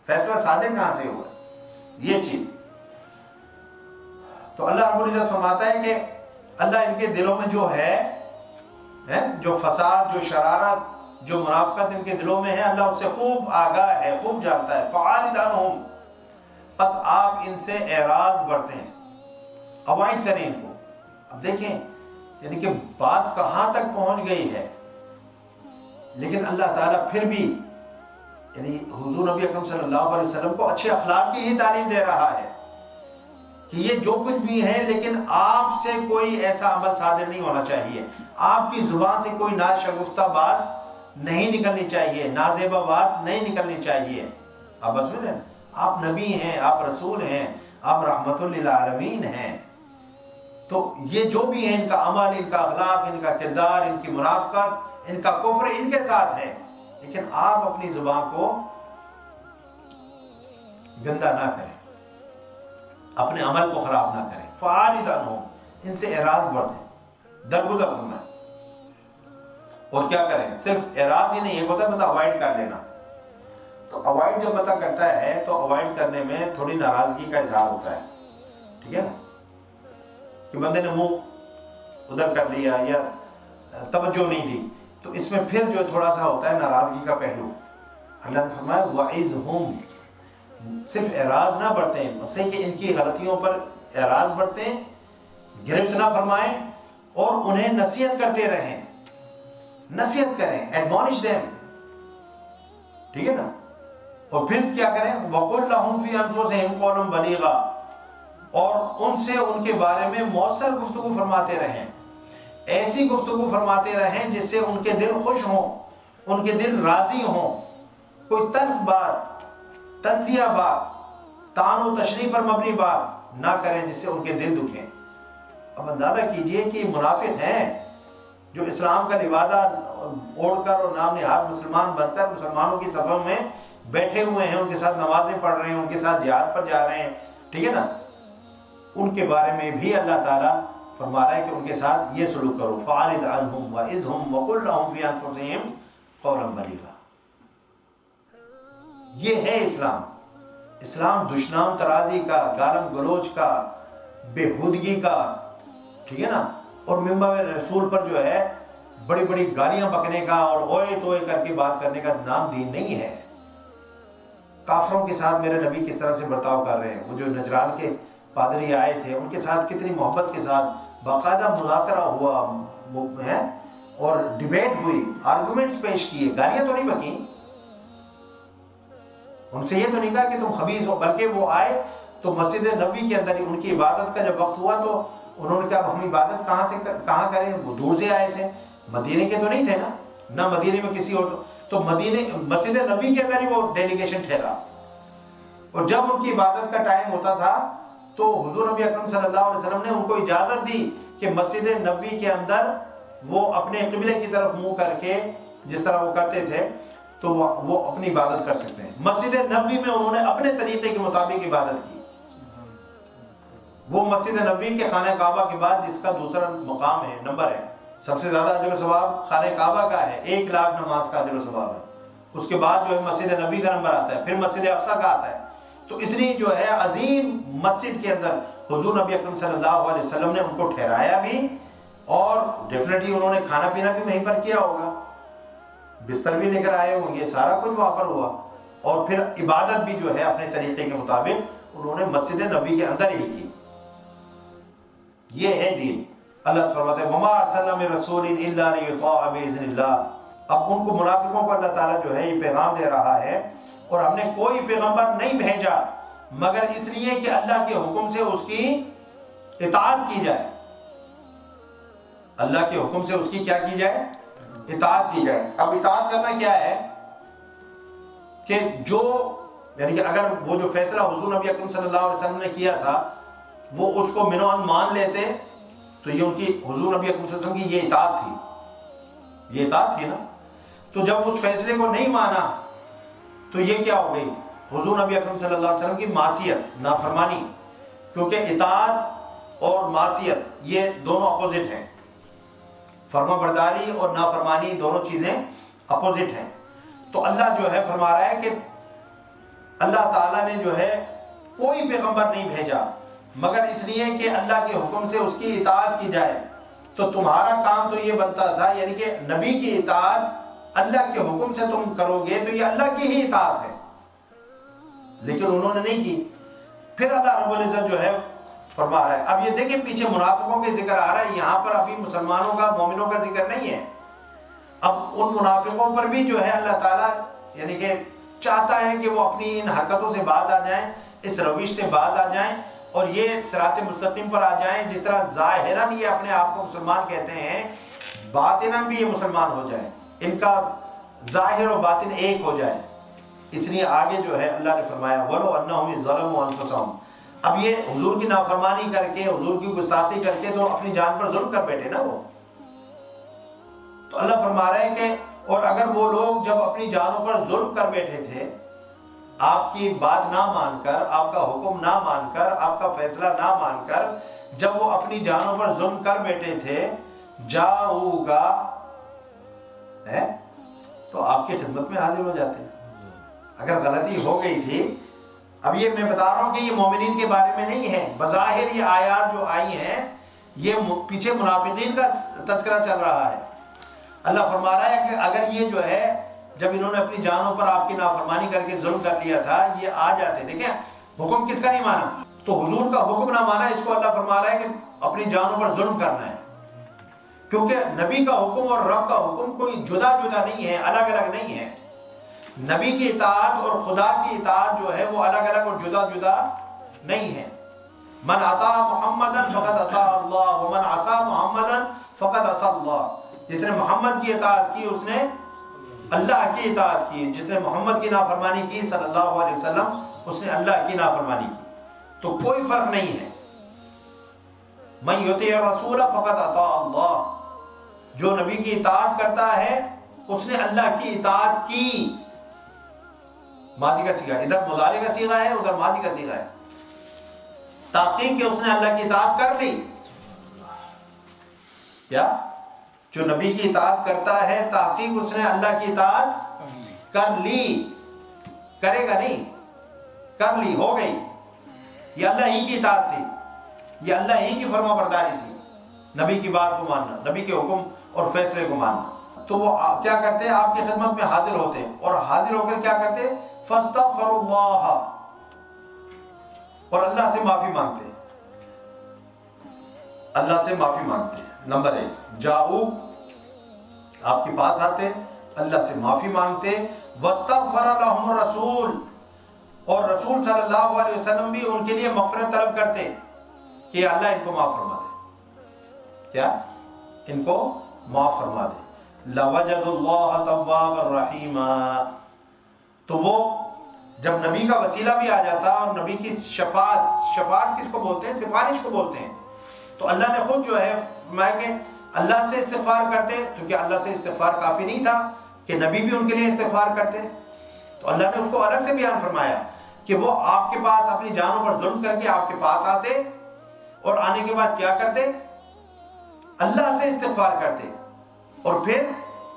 فیصلہ صادق کہاں سے ہوا، یہ چیز۔ تو اللہ رب العزت فرماتا ہے کہ اللہ ان کے دلوں میں جو ہے جو فساد، جو شرارت، جو منافقت ان کے دلوں میں ہے، اللہ اس سے خوب آگاہ ہے، خوب جانتا ہے۔ فَعَارِضْ عَنْهُمْ، پس آپ ان سے اعراض برتیں، اوائڈ کریں ان کو۔ اب دیکھیں یعنی کہ بات کہاں تک پہنچ گئی ہے، لیکن اللہ تعالیٰ پھر بھی یعنی حضور نبی اکرم صلی اللہ علیہ وسلم کو اچھے اخلاق کی ہی تعلیم دے رہا ہے کہ یہ جو کچھ بھی ہے، لیکن آپ سے کوئی ایسا عمل صادر نہیں ہونا چاہیے، آپ کی زبان سے کوئی ناشگفتہ بات نہیں نکلنی چاہیے، نازیبہ بات نہیں نکلنی چاہیے۔ آپ بس میں آپ نبی ہیں، آپ رسول ہیں، آپ رحمت للعالمین ہیں، تو یہ جو بھی ہے ان کا عمل، ان کا اخلاق، ان کا کردار، ان کی منافقت، ان کا کفر ان کے ساتھ ہے، لیکن آپ اپنی زبان کو گندا نہ کریں، اپنے عمل کو خراب نہ کریں۔ فَعَارِضْ عَنْهُمْ، ان سے اعراض برتیں، درگزر کرنا۔ اور کیا کریں؟ صرف اعراض ہی نہیں، ایک ہوتا ہے بندہ اوائڈ کر لینا، تو اوائڈ جب بندہ کرتا ہے تو اوائڈ کرنے میں تھوڑی ناراضگی کا اظہار ہوتا ہے، ٹھیک ہے نا، کہ بندے نے منہ ادھر کر لیا یا توجہ نہیں دی، تو اس میں پھر جو تھوڑا سا ہوتا ہے ناراضگی کا پہلو۔ اللہ نے فرمایا وَعِظْهُمْ، صرف اعراض نہ برتیں، مقصد کہ ان کی غلطیوں پر اعراض برتیں، گرفت نہ فرمائیں، اور انہیں نصیحت کرتے رہیں، نصیحت کریں، ایڈمونش دیم، ٹھیک ہے نا۔ اور پھر کیا کریں؟ وَقُلْ لَهُمْ فِي أَنفُسِهِمْ قَوْلًا بَلِيغًا، اور ان سے ان کے بارے میں مؤثر گفتگو فرماتے رہیں، ایسی گفتگو فرماتے رہیں جس سے ان کے دل خوش ہوں، ان کے دل راضی ہوں، کوئی تلخ بات، تنزیہ بات، طعن و تشریح پر مبنی بات نہ کریں جس سے ان کے دل دکھیں۔ اب اندازہ کیجئے کہ منافق ہیں جو اسلام کا لبادہ اوڑھ کر اور نام نہاد مسلمان بن کر مسلمانوں کی صفوں میں بیٹھے ہوئے ہیں، ان کے ساتھ نمازیں پڑھ رہے ہیں، ان کے ساتھ جہاد پر جا رہے ہیں، ٹھیک ہے نا، ان کے بارے میں بھی اللہ تعالیٰ فرما رہا ہے کہ ان کے ساتھ یہ سلوک کرو۔ فَعَارِضْ عَنْهُمْ وَعِظْهُمْ وَقُلْ لَهُمْ فِي أَنفُسِهِمْ قَوْلًا بَلِيغًا۔ یہ ہے اسلام۔ اسلام دشنام ترازی کا، گالم گلوچ کا، بےہودگی کا، ٹھیک ہے نا، اور منبر رسول پر جو ہے بڑی بڑی گالیاں بکنے کا اور اوئے توئے کر کے بات کرنے کا نام دین نہیں ہے۔ کافروں کے ساتھ میرے نبی کس طرح سے برتاؤ کر رہے ہیں. وہ جو نجران کے پادری آئے تھے ان کے ساتھ کتنی محبت کے ساتھ باقاعدہ مذاکرہ ہوا ہے اور ڈیبیٹ ہوئی، آرگومنٹس پیش کیے، گالیاں تو نہیں بکیں، ان سے یہ تو نہیں کہا کہ تم خبیث ہو، بلکہ وہ آئے تو مسجد نبوی کے اندر ان کی عبادت کا جب وقت ہوا تو انہوں نے کہا ہم عبادت کہاں کریں. وہ دور سے آئے تھے، مدینے کے تو نہیں تھے نا، نہ مدینے میں کسی اور، تو مدینے مسجد نبوی کے اندر ہی وہ ڈیلیگیشن ٹھہرا. اور جب ان کی عبادت کا ٹائم ہوتا تھا تو حضور نبی اکرم صلی اللہ علیہ وسلم نے ان کو اجازت دی کہ مسجد نبوی کے اندر وہ اپنے قبلے کی طرف منہ کر کے جس طرح وہ کرتے تھے تو وہ اپنی عبادت کر سکتے ہیں. مسجد نبوی میں انہوں نے اپنے طریقے کے مطابق عبادت کی. وہ مسجد نبوی کے خانہ کعبہ کے بعد جس کا دوسرا مقام ہے، نمبر ہے، سب سے زیادہ اجر و ثواب خانہ کعبہ کا ہے، 1,00,000 نماز کا اجر و ثواب ہے. اس کے بعد جو ہے مسجد نبوی کا نمبر آتا ہے، پھر مسجد اقصیٰ کا آتا ہے. تو اتنی جو ہے عظیم مسجد کے اندر حضور نبی اکرم صلی اللہ علیہ وسلم نے ان کو ٹھہرایا بھی، اور ڈیفینیٹلی انہوں نے کھانا پینا بھی وہیں پر کیا ہوگا، بستر بھی لے کر آئے ہوں گے، سارا کچھ وہاں پر ہوا. اور پھر عبادت بھی جو ہے اپنے طریقے کے مطابق انہوں نے مسجد نبوی کے اندر ہی کی. یہ ہے دین. اللہ فرماتا ہے وما ارسلنا من رسول الا لیطاع باذن اللہ. اب ان کو منافقوں کو اللہ تعالیٰ جو ہے یہ پیغام دے رہا ہے، اور ہم نے کوئی پیغمبر نہیں بھیجا مگر اس لیے کہ اللہ کے حکم سے اس کی اطاعت کی جائے. اللہ کے حکم سے اس کی کیا کی جائے؟ اطاعت کی جائے. اب اطاعت کرنا کیا ہے کہ جو یعنی کہ اگر وہ جو فیصلہ حضور نبی اکرم صلی اللہ علیہ وسلم نے کیا تھا وہ اس کو منوان مان لیتے تو یہ ان کی حضور نبی اکرم صلی اللہ علیہ وسلم کی یہ اطاعت تھی، یہ اطاعت تھی نا. تو جب اس فیصلے کو نہیں مانا تو یہ کیا ہو گئی؟ حضور نبی اکرم صلی اللہ علیہ وسلم کی معصیت، نافرمانی. کیونکہ اطاعت اور معصیت یہ دونوں اپوزٹ ہیں، فرما برداری اور نافرمانی دونوں چیزیں اپوزٹ ہیں. تو اللہ جو ہے فرما رہا ہے کہ اللہ تعالیٰ نے جو ہے کوئی پیغمبر نہیں بھیجا مگر اس لیے کہ اللہ کے حکم سے اس کی اطاعت کی جائے. تو تمہارا کام تو یہ بنتا تھا یعنی کہ نبی کی اطاعت اللہ کے حکم سے تم کرو گے تو یہ اللہ کی ہی اطاعت ہے، لیکن انہوں نے نہیں کی. پھر اللہ رب العزت جو ہے فرما رہا ہے. اب یہ دیکھیں پیچھے منافقوں کے ذکر آ رہا ہے، یہاں پر ابھی مسلمانوں کا مومنوں کا ذکر نہیں ہے. اب ان منافقوں پر بھی جو ہے اللہ تعالیٰ یعنی کہ چاہتا ہے کہ وہ اپنی ان حرکتوں سے باز آ جائیں، اس روش سے باز آ جائیں اور یہ صراط مستقیم پر آ جائیں. جس طرح ظاہراً یہ اپنے آپ کو مسلمان کہتے ہیں، باطناً بھی یہ مسلمان ہو جائیں، ان کا ظاہر و باطن ایک ہو جائے. اس لیے آگے جو ہے اللہ نے فرمایا وَلَوْ أَنَّهُمْ ظَلَمُوا أَنفُسَهُمْ. اب یہ حضور کی نافرمانی کر کے، حضور کی گستاخی کر کے تو اپنی جان پر ظلم کر بیٹھے نا وہ. تو اللہ فرما رہے ہیں کہ اور اگر وہ لوگ جب اپنی جانوں پر ظلم کر بیٹھے تھے، آپ کی بات نہ مان کر، آپ کا حکم نہ مان کر، آپ کا فیصلہ نہ مان کر، جب وہ اپنی جانوں پر ظلم کر بیٹھے تھے جاؤگا ہے تو آپ کی خدمت میں حاضر ہو جاتے ہیں. اگر غلطی ہو گئی تھی، اب یہ میں بتا رہا ہوں کہ یہ مومنین کے بارے میں نہیں ہے، بظاہر یہ آیات جو آئی ہیں یہ پیچھے منافقین کا تذکرہ چل رہا ہے. اللہ فرما رہا ہے کہ اگر یہ جو ہے جب انہوں نے اپنی جانوں پر آپ کی نافرمانی کر کے ظلم کر لیا تھا، یہ آ جاتے. دیکھیں حکم کس کا نہیں مانا؟ تو حضور کا حکم نہ مانا، اس کو اللہ فرما رہا ہے کہ اپنی جانوں پر ظلم کرنا ہے. کیونکہ نبی کا حکم اور رب کا حکم کوئی جدا جدا نہیں ہے، الگ الگ نہیں ہے. نبی کی اطاعت اور خدا کی اطاعت جو ہے وہ الگ الگ اور جدا جدا نہیں ہے. من اطاع محمدا فقد اطاع اللہ ومن عصى محمدا فقد عصى اللہ. جس نے محمد کی اطاعت کی اس نے اللہ کی اطاعت کی، جس نے محمد کی نافرمانی کی صلی اللہ علیہ وسلم اس نے اللہ کی نافرمانی کی. تو کوئی فرق نہیں ہے. من یطیع الرسول فقد اطاع اللہ. جو نبی کی اطاعت کرتا ہے اس نے اللہ کی اطاعت کی. ماضی کا صیغہ، ادھر مضارع کا صیغہ ہے، ادھر ماضی کا صیغہ ہے. تحقیق کہ اس نے اللہ کی اطاعت کر لی. کیا؟ جو نبی کی اطاعت کرتا ہے تحقیق اس نے اللہ کی اطاعت کر لی. کرے گا نہیں، کر لی، ہو گئی. یہ اللہ ہی کی اطاعت تھی، یہ اللہ ہی کی فرما برداری تھی. نبی کی بات کو ماننا، نبی کے حکم اور فیصلے کو ماننا. تو وہ کیا کرتے ہیں؟ آپ کی خدمت میں حاضر ہوتے ہیں اور حاضر ہو کر کیا کرتے ہیں؟ فاستغفروا اللہ، اور اللہ سے معافی مانگتے، اللہ سے معافی مانگتے۔ نمبر 1، جاؤ، آپ کے پاس آتے، اللہ سے معافی مانگتے، واستغفر لهم الرسول، اور رسول صلی اللہ علیہ وسلم بھی ان کے لیے مغفرت طلب کرتے کہ اللہ ان کو معاف فرما دے، کیا ان کو معاف فرما دے۔ لوجد اللہ توابا رحیما، تو وہ جب نبی کا وسیلہ بھی آ جاتا اور نبی کی شفاعت کس کو بولتے ہیں؟ سفارش کو بولتے ہیں، تو اللہ نے خود جو ہے فرمایا کہ اللہ سے استغفار کرتے، کیونکہ اللہ سے استغفار کافی نہیں تھا کہ نبی بھی ان کے لیے استغفار کرتے، تو اللہ نے اس کو الگ سے بیان فرمایا کہ وہ آپ کے پاس اپنی جانوں پر ظلم کر کے آپ کے پاس آتے، اور آنے کے بعد کیا کرتے؟ اللہ سے استغفار کرتے، اور پھر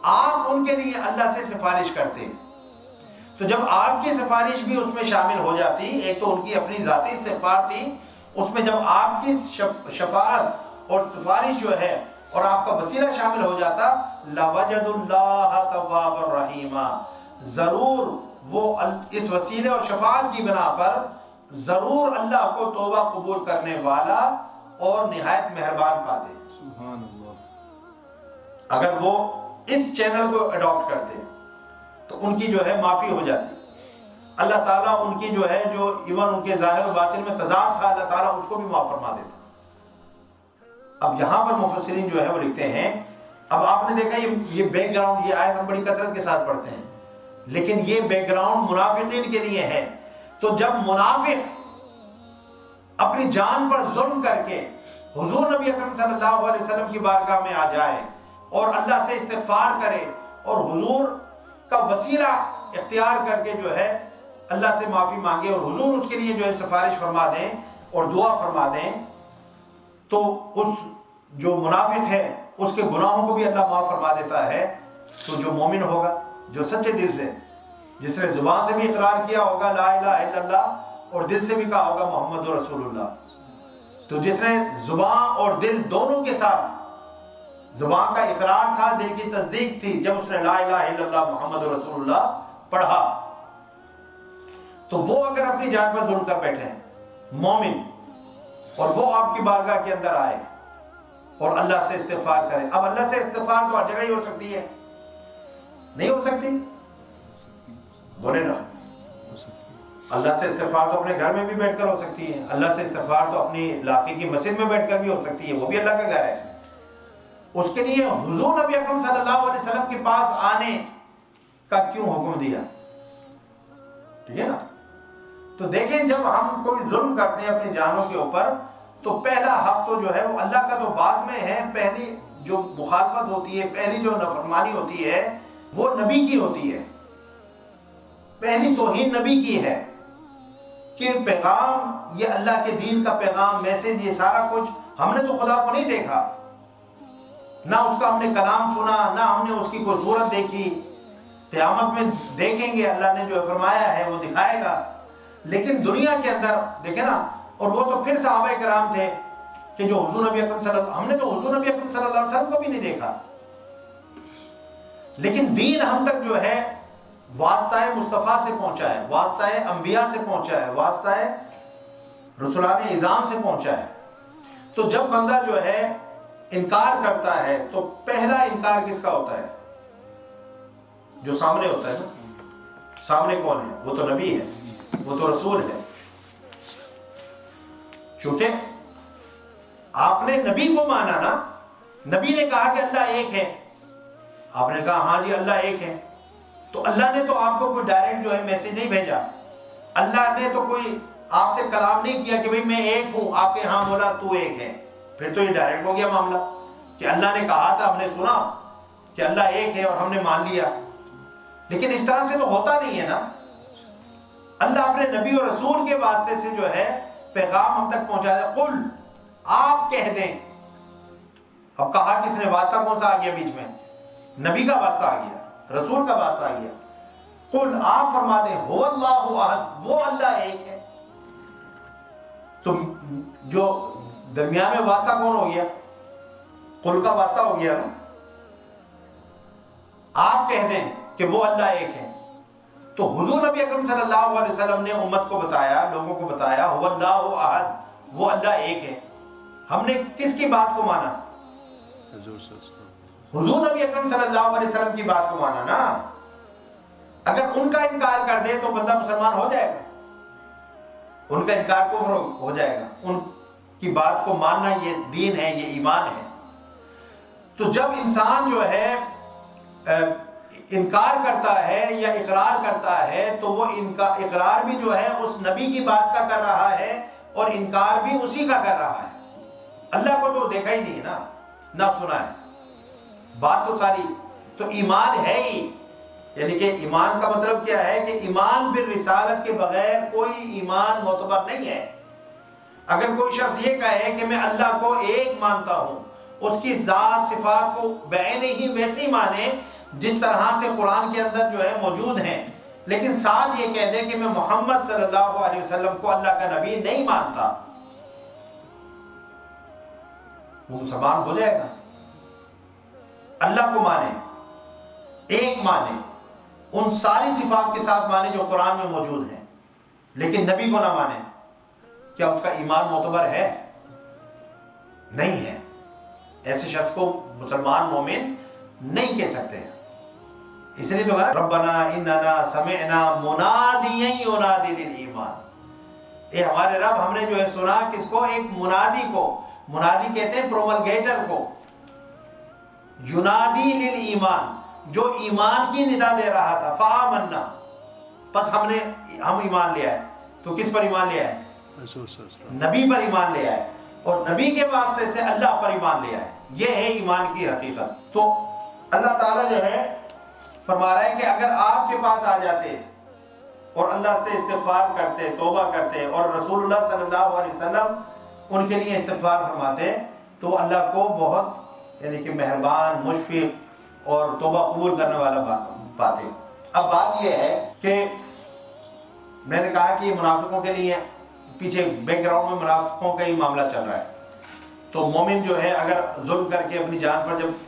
آپ ان کے لیے اللہ سے سفارش کرتے۔ تو جب آپ کی سفارش بھی اس میں شامل ہو جاتی، ایک تو ان کی اپنی ذاتی استغفار تھی، اس میں جب آپ کی شفاعت اور سفارش جو ہے اور آپ کا وسیلہ شامل ہو جاتا، لَوَجَدُ اللَّهَ تَوَّابًا رَحِيمًا، ضرور وہ اس وسیلے اور شفاعت کی بنا پر ضرور اللہ کو توبہ قبول کرنے والا اور نہایت مہربان پاتے۔ سبحان اللہ۔ اگر وہ اس چینل کو اڈاپٹ کرتے تو ان کی جو ہے معافی ہو جاتی، اللہ تعالیٰ ان کی جو ہے جو ایون ان کے ظاہر و باطن میں تضاد تھا، اللہ تعالیٰ اس کو بھی معاف فرما دیتا۔ اب یہاں پر مفسرین جو ہے وہ لکھتے ہیں، اب آپ نے دیکھا یہ بیک گراؤنڈ، یہ آیت ہم بڑی کثرت کے ساتھ پڑھتے ہیں، لیکن یہ بیک گراؤنڈ منافقین کے لیے ہے۔ تو جب منافق اپنی جان پر ظلم کر کے حضور نبی اکرم صلی اللہ علیہ وسلم کی بارگاہ میں آ جائے اور اللہ سے استغفار کرے اور حضور کا وسیلہ اختیار کر کے جو ہے اللہ سے معافی مانگے اور حضور اس کے لیے جو ہے سفارش فرما دیں اور دعا فرما دیں، تو اس جو منافق ہے اس کے گناہوں کو بھی اللہ معاف فرما دیتا ہے۔ تو جو مومن ہوگا، جو سچے دل سے، جس نے زبان سے بھی اقرار کیا ہوگا لا الہ الا اللہ اور دل سے بھی کہا ہوگا محمد رسول اللہ، تو جس نے زبان اور دل دونوں کے ساتھ، زبان کا اقرار تھا، دل کی تصدیق تھی جب اس نے لا الہ الا اللہ محمد رسول اللہ پڑھا، تو وہ اگر اپنی جان پر ظلم کر بیٹھے ہیں مومن، اور وہ آپ کی بارگاہ کے اندر آئے اور اللہ سے استغفار کرے، اب اللہ سے استغفار تو ہر جگہ ہی ہو سکتی ہے، نہیں ہو سکتی؟ بولے نا، اللہ سے استغفار تو اپنے گھر میں بھی بیٹھ کر ہو سکتی ہے، اللہ سے استغفار تو اپنی علاقے کی مسجد میں بیٹھ کر بھی ہو سکتی ہے، وہ بھی اللہ کا گھر ہے۔ اس کے لیے حضور نبی اکرم صلی اللہ علیہ وسلم کے پاس آنے کا کیوں حکم دیا؟ ٹھیک ہے نا؟ تو دیکھیں جب ہم کوئی ظلم کرتے ہیں اپنی جانوں کے اوپر، تو پہلا حق تو جو ہے وہ اللہ کا تو بعد میں ہے، پہلی جو مخالفت ہوتی ہے، پہلی جو نافرمانی ہوتی ہے وہ نبی کی ہوتی ہے، پہلی توہین نبی کی ہے کہ پیغام، یہ اللہ کے دین کا پیغام، میسج، یہ سارا کچھ ہم نے تو خدا کو نہیں دیکھا، نہ اس کا ہم نے کلام سنا، نہ ہم نے اس کی کوئی صورت دیکھی، قیامت میں دیکھیں گے، اللہ نے جو فرمایا ہے وہ دکھائے گا، لیکن دنیا کے اندر دیکھیں نا، اور وہ تو پھر صحابہ کرام تھے کہ جو حضور نبی اکرم صلی اللہ، ہم نے تو حضور نبی اکرم صلی اللہ علیہ وسلم کو بھی نہیں دیکھا، لیکن دین ہم تک جو ہے واسطہ مصطفیٰ سے پہنچا ہے، واسطہ انبیاء سے پہنچا ہے، واسطہ رسولان اعظام سے پہنچا ہے۔ تو جب بندہ جو ہے انکار کرتا ہے تو پہلا انکار کس کا ہوتا ہے؟ جو سامنے ہوتا ہے نا، سامنے کون ہے؟ وہ تو نبی ہے، وہ تو رسول ہے۔ چونکہ آپ نے نبی کو مانا نا، نبی نے کہا کہ اللہ ایک ہے، آپ نے کہا ہاں جی اللہ ایک ہے، تو اللہ نے تو آپ کو کوئی ڈائریکٹ جو ہے میسج نہیں بھیجا، اللہ نے تو کوئی آپ سے کلام نہیں کیا کہ بھئی میں ایک ہوں، آپ کے ہاں بولا تو ایک ہے، پھر تو یہ ڈائریکٹ ہو گیا معاملہ کہ اللہ نے کہا تھا، ہم نے سنا کہ اللہ ایک ہے اور ہم نے مان لیا، لیکن اس طرح سے تو ہوتا نہیں ہے نا۔ اللہ اپنے نبی اور رسول کے واسطے سے جو ہے پیغام ہم تک پہنچایا، قل، آپ کہہ دیں۔ اب کہا کس نے؟ واسطہ کون سا آ گیا بیچ میں؟ نبی کا واسطہ آ گیا، رسول کا واسطہ آ گیا۔ قل، آپ فرما دیں، هو اللہ احد، وہ اللہ ایک ہے۔ تو جو درمیان میں واسطہ کون ہو گیا؟ قل کا واسطہ ہو گیا نا۔ آپ کہہ دیں کہ وہ اللہ ایک ہے۔ تو حضور نبی اکرم صلی اللہ علیہ وسلم نے امت کو بتایا، لوگوں کو بتایا هو اللہ احد، وہ اللہ ایک ہے. ہم نے کس کی بات کو مانا؟ حضور نبی اکرم صلی اللہ علیہ وسلم کی بات کو مانا نا. اگر ان کا انکار کر دے تو بندہ مسلمان ہو جائے گا، ان کا انکار کفر ہو جائے گا. ان کی بات کو ماننا یہ دین ہے، یہ ایمان ہے. تو جب انسان جو ہے انکار کرتا ہے یا اقرار کرتا ہے تو وہ اقرار بھی جو ہے اس نبی کی بات کا کر رہا ہے اور انکار بھی اسی کا کر رہا ہے. اللہ کو تو دیکھا ہی نہیں نا، نہ سنا ہے، بات تو ساری تو ایمان ہے ہی. یعنی کہ ایمان کا مطلب کیا ہے کہ ایمان بالرسالت کے بغیر کوئی ایمان معتبر نہیں ہے. اگر کوئی شخص یہ کہے کہ میں اللہ کو ایک مانتا ہوں، اس کی ذات صفات کو بعین ہی ویسے ہی مانے جس طرح سے قرآن کے اندر جو ہے موجود ہیں، لیکن ساتھ یہ کہہ دے کہ میں محمد صلی اللہ علیہ وسلم کو اللہ کا نبی نہیں مانتا، وہ مسلمان ہو جائے گا. اللہ کو مانے، ایک مانے، ان ساری صفات کے ساتھ مانے جو قرآن میں موجود ہیں، لیکن نبی کو نہ مانے، کیا اس کا ایمان معتبر ہے؟ نہیں ہے. ایسے شخص کو مسلمان مومن نہیں کہہ سکتے ہیں. اس لیے تو کہا ربنا اننا سمعنا منادیا ینادی للایمان، اے ہمارے رب ہم نے جو ہے سنا کس کو؟ ایک منادی کو. منادی کہتے ہیں پروملگیٹر کو. ینادی للایمان، جو ایمان کی ندا دے رہا تھا. فآمنا، پس ہم ایمان لیا ہے. تو کس پر ایمان لیا ہے؟ نبی پر ایمان لیا ہے، اور نبی کے واسطے سے اللہ پر ایمان لیا ہے. یہ ہے ایمان کی حقیقت. تو اللہ تعالیٰ جو ہے فرما رہا ہے کہ اگر آپ کے پاس آ جاتے اور اللہ سے استغفار کرتے، توبہ کرتے، اور رسول اللہ صلی اللہ علیہ وسلم ان کے لیے استغفار فرماتے، تو اللہ کو بہت یعنی کہ مہربان، مشفق اور توبہ قبول کرنے والا پاتے. اب بات یہ ہے کہ میں نے کہا کہ یہ منافقوں کے لیے پیچھے بیک گراؤنڈ میں منافقوں کا ہی معاملہ چل رہا ہے. تو مومن جو ہے اگر ظلم کر کے اپنی جان پر جب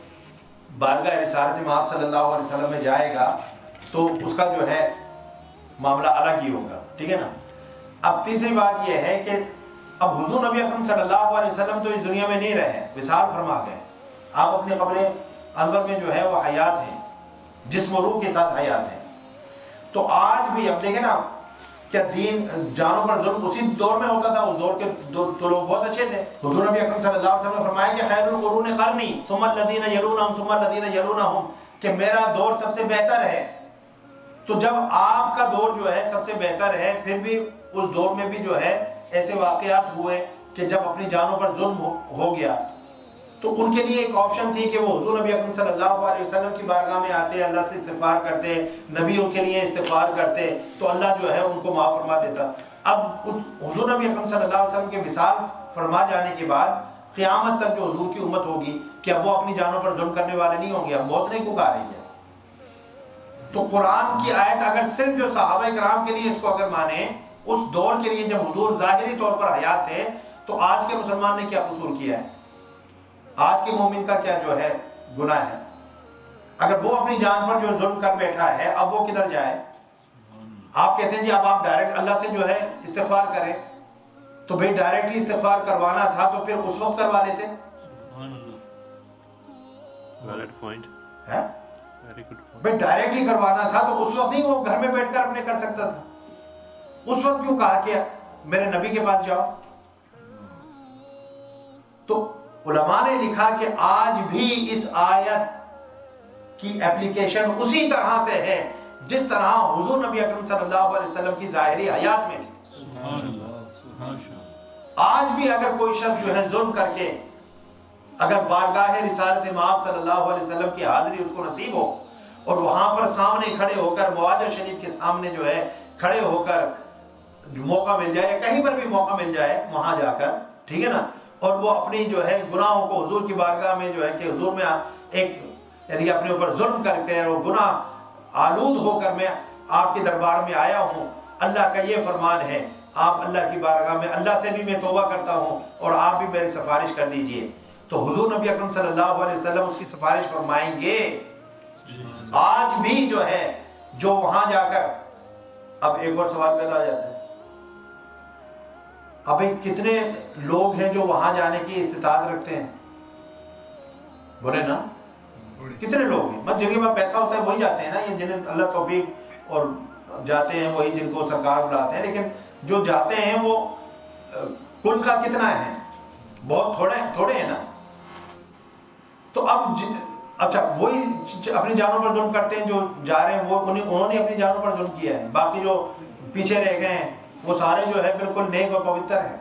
بارگاہ رسالت مآب صلی اللہ علیہ وسلم میں جائے گا تو اس کا جو ہے معاملہ الگ ہی ہوگا. ٹھیک ہے نا. اب تیسری بات یہ ہے کہ اب حضور نبی اکرم صلی اللہ علیہ وسلم تو اس دنیا میں نہیں رہے، وصال فرما گئے. آپ اپنے قبر انور میں جو ہے وہ حیات ہیں، جسم و روح کے ساتھ حیات ہیں. تو آج بھی اب دیکھیں نا، کیا دین جانوں پر ظلم اسی دور میں ہوتا تھا؟ اس دور کے تو لوگ بہت اچھے تھے. حضور نبی اکرم صلی اللہ علیہ وسلم نے فرمایا کہ خیر القرون قرنی ثم الذین یلونہم ثم الذین یلونہم، کہ میرا دور سب سے بہتر ہے. تو جب آپ کا دور جو ہے سب سے بہتر ہے، پھر بھی اس دور میں بھی جو ہے ایسے واقعات ہوئے کہ جب اپنی جانوں پر ظلم ہو گیا، تو ان کے لیے ایک آپشن تھی کہ وہ حضور نبی اکرم صلی اللہ علیہ وسلم کی بارگاہ میں آتے، اللہ سے استغفار کرتے، نبی ان کے لیے استغفار کرتے، تو اللہ جو ہے ان کو معاف فرما دیتا. اب حضور نبی اکرم صلی اللہ علیہ وسلم کے وصال فرما جانے کے بعد قیامت تک جو حضور کی امت ہوگی، کہ اب وہ اپنی جانوں پر ظلم کرنے والے نہیں ہوں گے، اب موت نہیں پکار رہی ہے. تو قرآن کی آیت اگر صرف جو صحابہ کرام کے لیے اس کو اگر مانے، اس دور کے لیے جب حضور ظاہری طور پر حیات تھے، تو آج کے مسلمان نے کیا قصور کیا ہے؟ آج کے مومن کا کیا جو ہے گناہ ہے؟ اگر وہ اپنی جان پر جو ظلم کر بیٹھا ہے، اب وہ کدھر جائے؟ آپ کہتے ہیں جی اب آپ ڈائریکٹ اللہ سے جو ہے استغفار کریں، تو بھئی ڈائریکٹلی استغفار کروانا تھا تو پھر اس وقت کروا لیتے. بھئی ڈائریکٹلی کروانا تھا تو اس وقت نہیں وہ گھر میں بیٹھ کر اپنے کر سکتا تھا؟ اس وقت کیوں کہا کہ میرے نبی کے پاس جاؤ؟ تو علماء نے لکھا کہ آج بھی اس آیت کی اپلیکیشن اسی طرح سے ہے جس طرح حضور نبی اکرم صلی اللہ علیہ وسلم کی ظاہری حیات میں تھی. آج بھی اگر کوئی شخص جو ہے ظلم کر کے اگر بارگاہ رسالت مآب صلی اللہ علیہ وسلم کی حاضری اس کو نصیب ہو، اور وہاں پر سامنے کھڑے ہو کر مواجہ شریف کے سامنے جو ہے کھڑے ہو کر موقع مل جائے، کہیں پر بھی موقع مل جائے وہاں جا کر، ٹھیک ہے نا، اور وہ اپنی جو ہے گناہوں کو حضور کی بارگاہ میں جو ہے کہ حضور میں ایک یعنی اپنے اوپر ظلم کر کے اور گناہ آلود ہو کر میں آپ کے دربار میں آیا ہوں، اللہ کا یہ فرمان ہے آپ اللہ کی بارگاہ میں اللہ سے بھی میں توبہ کرتا ہوں اور آپ بھی میری سفارش کر دیجئے، تو حضور نبی اکرم صلی اللہ علیہ وسلم اس کی سفارش فرمائیں گے. آج بھی جو ہے جو وہاں جا کر اب ایک اور سوال پیدا ہو جاتا ہے، ابھی کتنے لوگ ہیں جو وہاں جانے کی استطاعت رکھتے ہیں؟ بولے نا، کتنے لوگ ہیں؟ بس جگہ میں پیسہ ہوتا ہے وہی جاتے ہیں نا، یہ جنہیں اللہ توفیق اور جاتے ہیں وہی جن کو سرکار بلاتے ہیں، لیکن جو جاتے ہیں وہ کل کا کتنا ہے؟ بہت تھوڑے ہیں نا۔ تو اب اچھا وہی اپنی جانوں پر ظلم کرتے ہیں جو جا رہے ہیں، وہ انہوں نے اپنی جانوں پر ظلم کیا ہے، باقی جو پیچھے رہ گئے ہیں وہ سارے جو ہے بالکل نیک اور پوتر ہیں،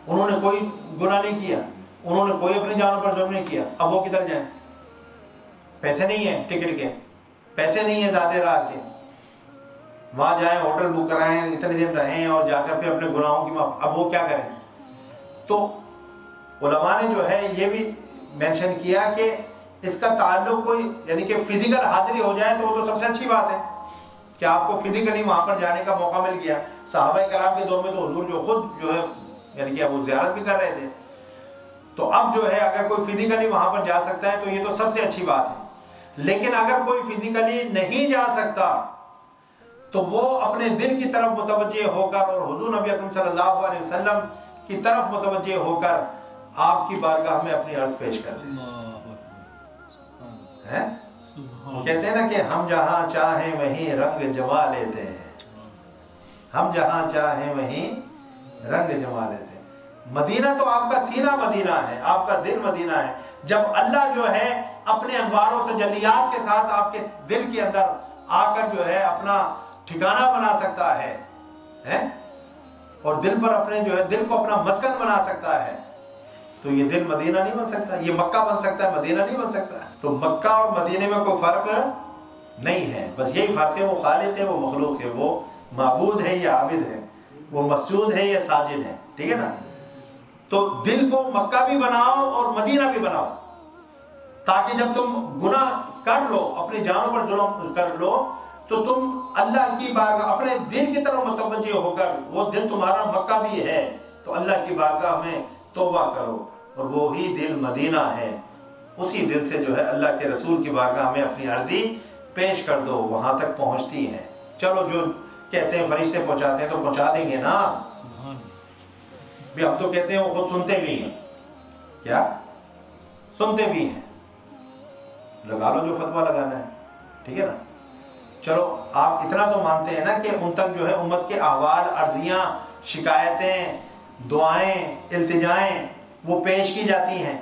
انہوں نے کوئی گناہ نہیں کیا، انہوں نے کوئی اپنی جانوں پر ظلم نہیں کیا۔ اب وہ کدھر جائیں؟ پیسے نہیں ہیں ٹکٹ کے، پیسے نہیں ہیں زیادہ راہ کے، وہاں جائیں ہوٹل بک کرائیں، اتنے دن رہیں اور جا کر پھر اپنے گناہوں کی اب وہ کیا کریں؟ تو علماء نے جو ہے یہ بھی مینشن کیا کہ اس کا تعلق کوئی یعنی کہ فزیکل حاضری ہو جائے تو وہ تو سب سے اچھی بات ہے کہ آپ کو فزیکلی وہاں پر جانے کا موقع مل گیا۔ صحابہ کرام کے دور میں تو حضور جو خود جو ہے یعنی کہ وہ زیارت بھی کر رہے تھے، تو اب جو ہے اگر کوئی فزیکلی وہاں پر جا سکتا ہے تو یہ تو سب سے اچھی بات ہے۔ لیکن اگر کوئی فزیکلی نہیں جا سکتا تو وہ اپنے دل کی طرف متوجہ ہو کر اور حضور نبی اکرم صلی اللہ علیہ وسلم کی طرف متوجہ ہو کر آپ کی بارگاہ میں اپنی عرض پیش کر دیں۔ وہ کہتے ہیں نا کہ ہم جہاں چاہیں وہیں رنگ جما لیتے ہیں، ہم جہاں چاہیں وہیں رنگ جما لیتے ہیں۔ مدینہ تو آپ کا سینہ مدینہ ہے، آپ کا دل مدینہ ہے۔ جب اللہ جو ہے اپنے انوار و تجلیات کے ساتھ آپ کے دل کے اندر آ کر جو ہے اپنا ٹھکانہ بنا سکتا ہے اور دل پر اپنے جو ہے دل کو اپنا مسکن بنا سکتا ہے، تو یہ دل مدینہ نہیں بن سکتا، یہ مکہ بن سکتا ہے، مدینہ نہیں بن سکتا۔ تو مکہ اور مدینہ میں کوئی فرق نہیں ہے، بس یہی فرق ہے، وہ خالق ہے، وہ مخلوق ہے، وہ معبود ہے یا عابد ہے، وہ مسجود ہے یا ساجد ہے، ٹھیک ہے نا۔ تو دل کو مکہ بھی بناؤ اور مدینہ بھی بناؤ، تاکہ جب تم گناہ کر لو، اپنی جانوں پر ظلم کر لو، تو تم اللہ کی بارگاہ اپنے دل کی طرف متوجہ ہو کر، وہ دل تمہارا مکہ بھی ہے تو اللہ کی بارگاہ میں توبہ کرو، اور وہی دل مدینہ ہے، اسی دل سے جو ہے اللہ کے رسول کی بارگاہ میں اپنی عرضی پیش کر دو، وہاں تک پہنچتی ہے۔ چلو جو کہتے ہیں فرشتے پہنچاتے ہیں تو پہنچا دیں گے نا، بھی ہم تو کہتے ہیں وہ خود سنتے بھی ہیں، کیا سنتے بھی ہیں، لگا لو جو فتویٰ لگانا ہے، ٹھیک ہے نا۔ چلو آپ اتنا تو مانتے ہیں نا کہ ان تک جو ہے امت کے احوال، عرضیاں، شکایتیں، دعائیں، التجائیں وہ پیش کی جاتی ہیں،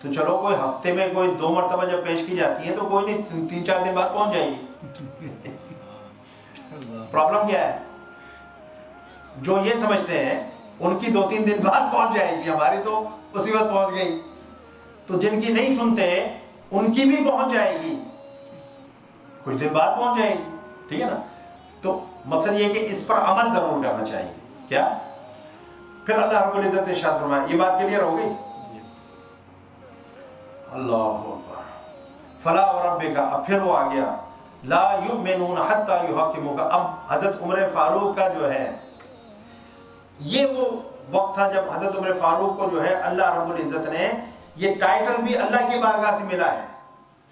تو چلو کوئی ہفتے میں کوئی 2 مرتبہ جب پیش کی جاتی ہے تو کوئی نہیں 3-4 دن بعد پہنچ جائے گی۔ پرابلم کیا ہے؟ جو یہ سمجھتے ہیں ان کی 2-3 دن بعد پہنچ جائے گی، ہماری تو اسی وقت پہنچ گئی، تو جن کی نہیں سنتے ان کی بھی پہنچ جائے گی، کچھ دن بعد پہنچ جائے گی، ٹھیک ہے نا۔ تو مقصد یہ کہ اس پر عمل ضرور کرنا چاہیے، کیا؟ پھر اللہ رب العزت نے ارشاد فرمایا، یہ بات کلیئر ہو گئی؟ اللہ اکبر۔ فلا وربک، اب پھر وہ آ گیا، لا یؤمنون حتی یحکموک۔ اب حضرت عمر فاروق کا جو ہے یہ وہ وقت تھا جب حضرت عمر فاروق کو جو ہے اللہ رب العزت نے یہ ٹائٹل بھی اللہ کی بارگاہ سے ملا ہے،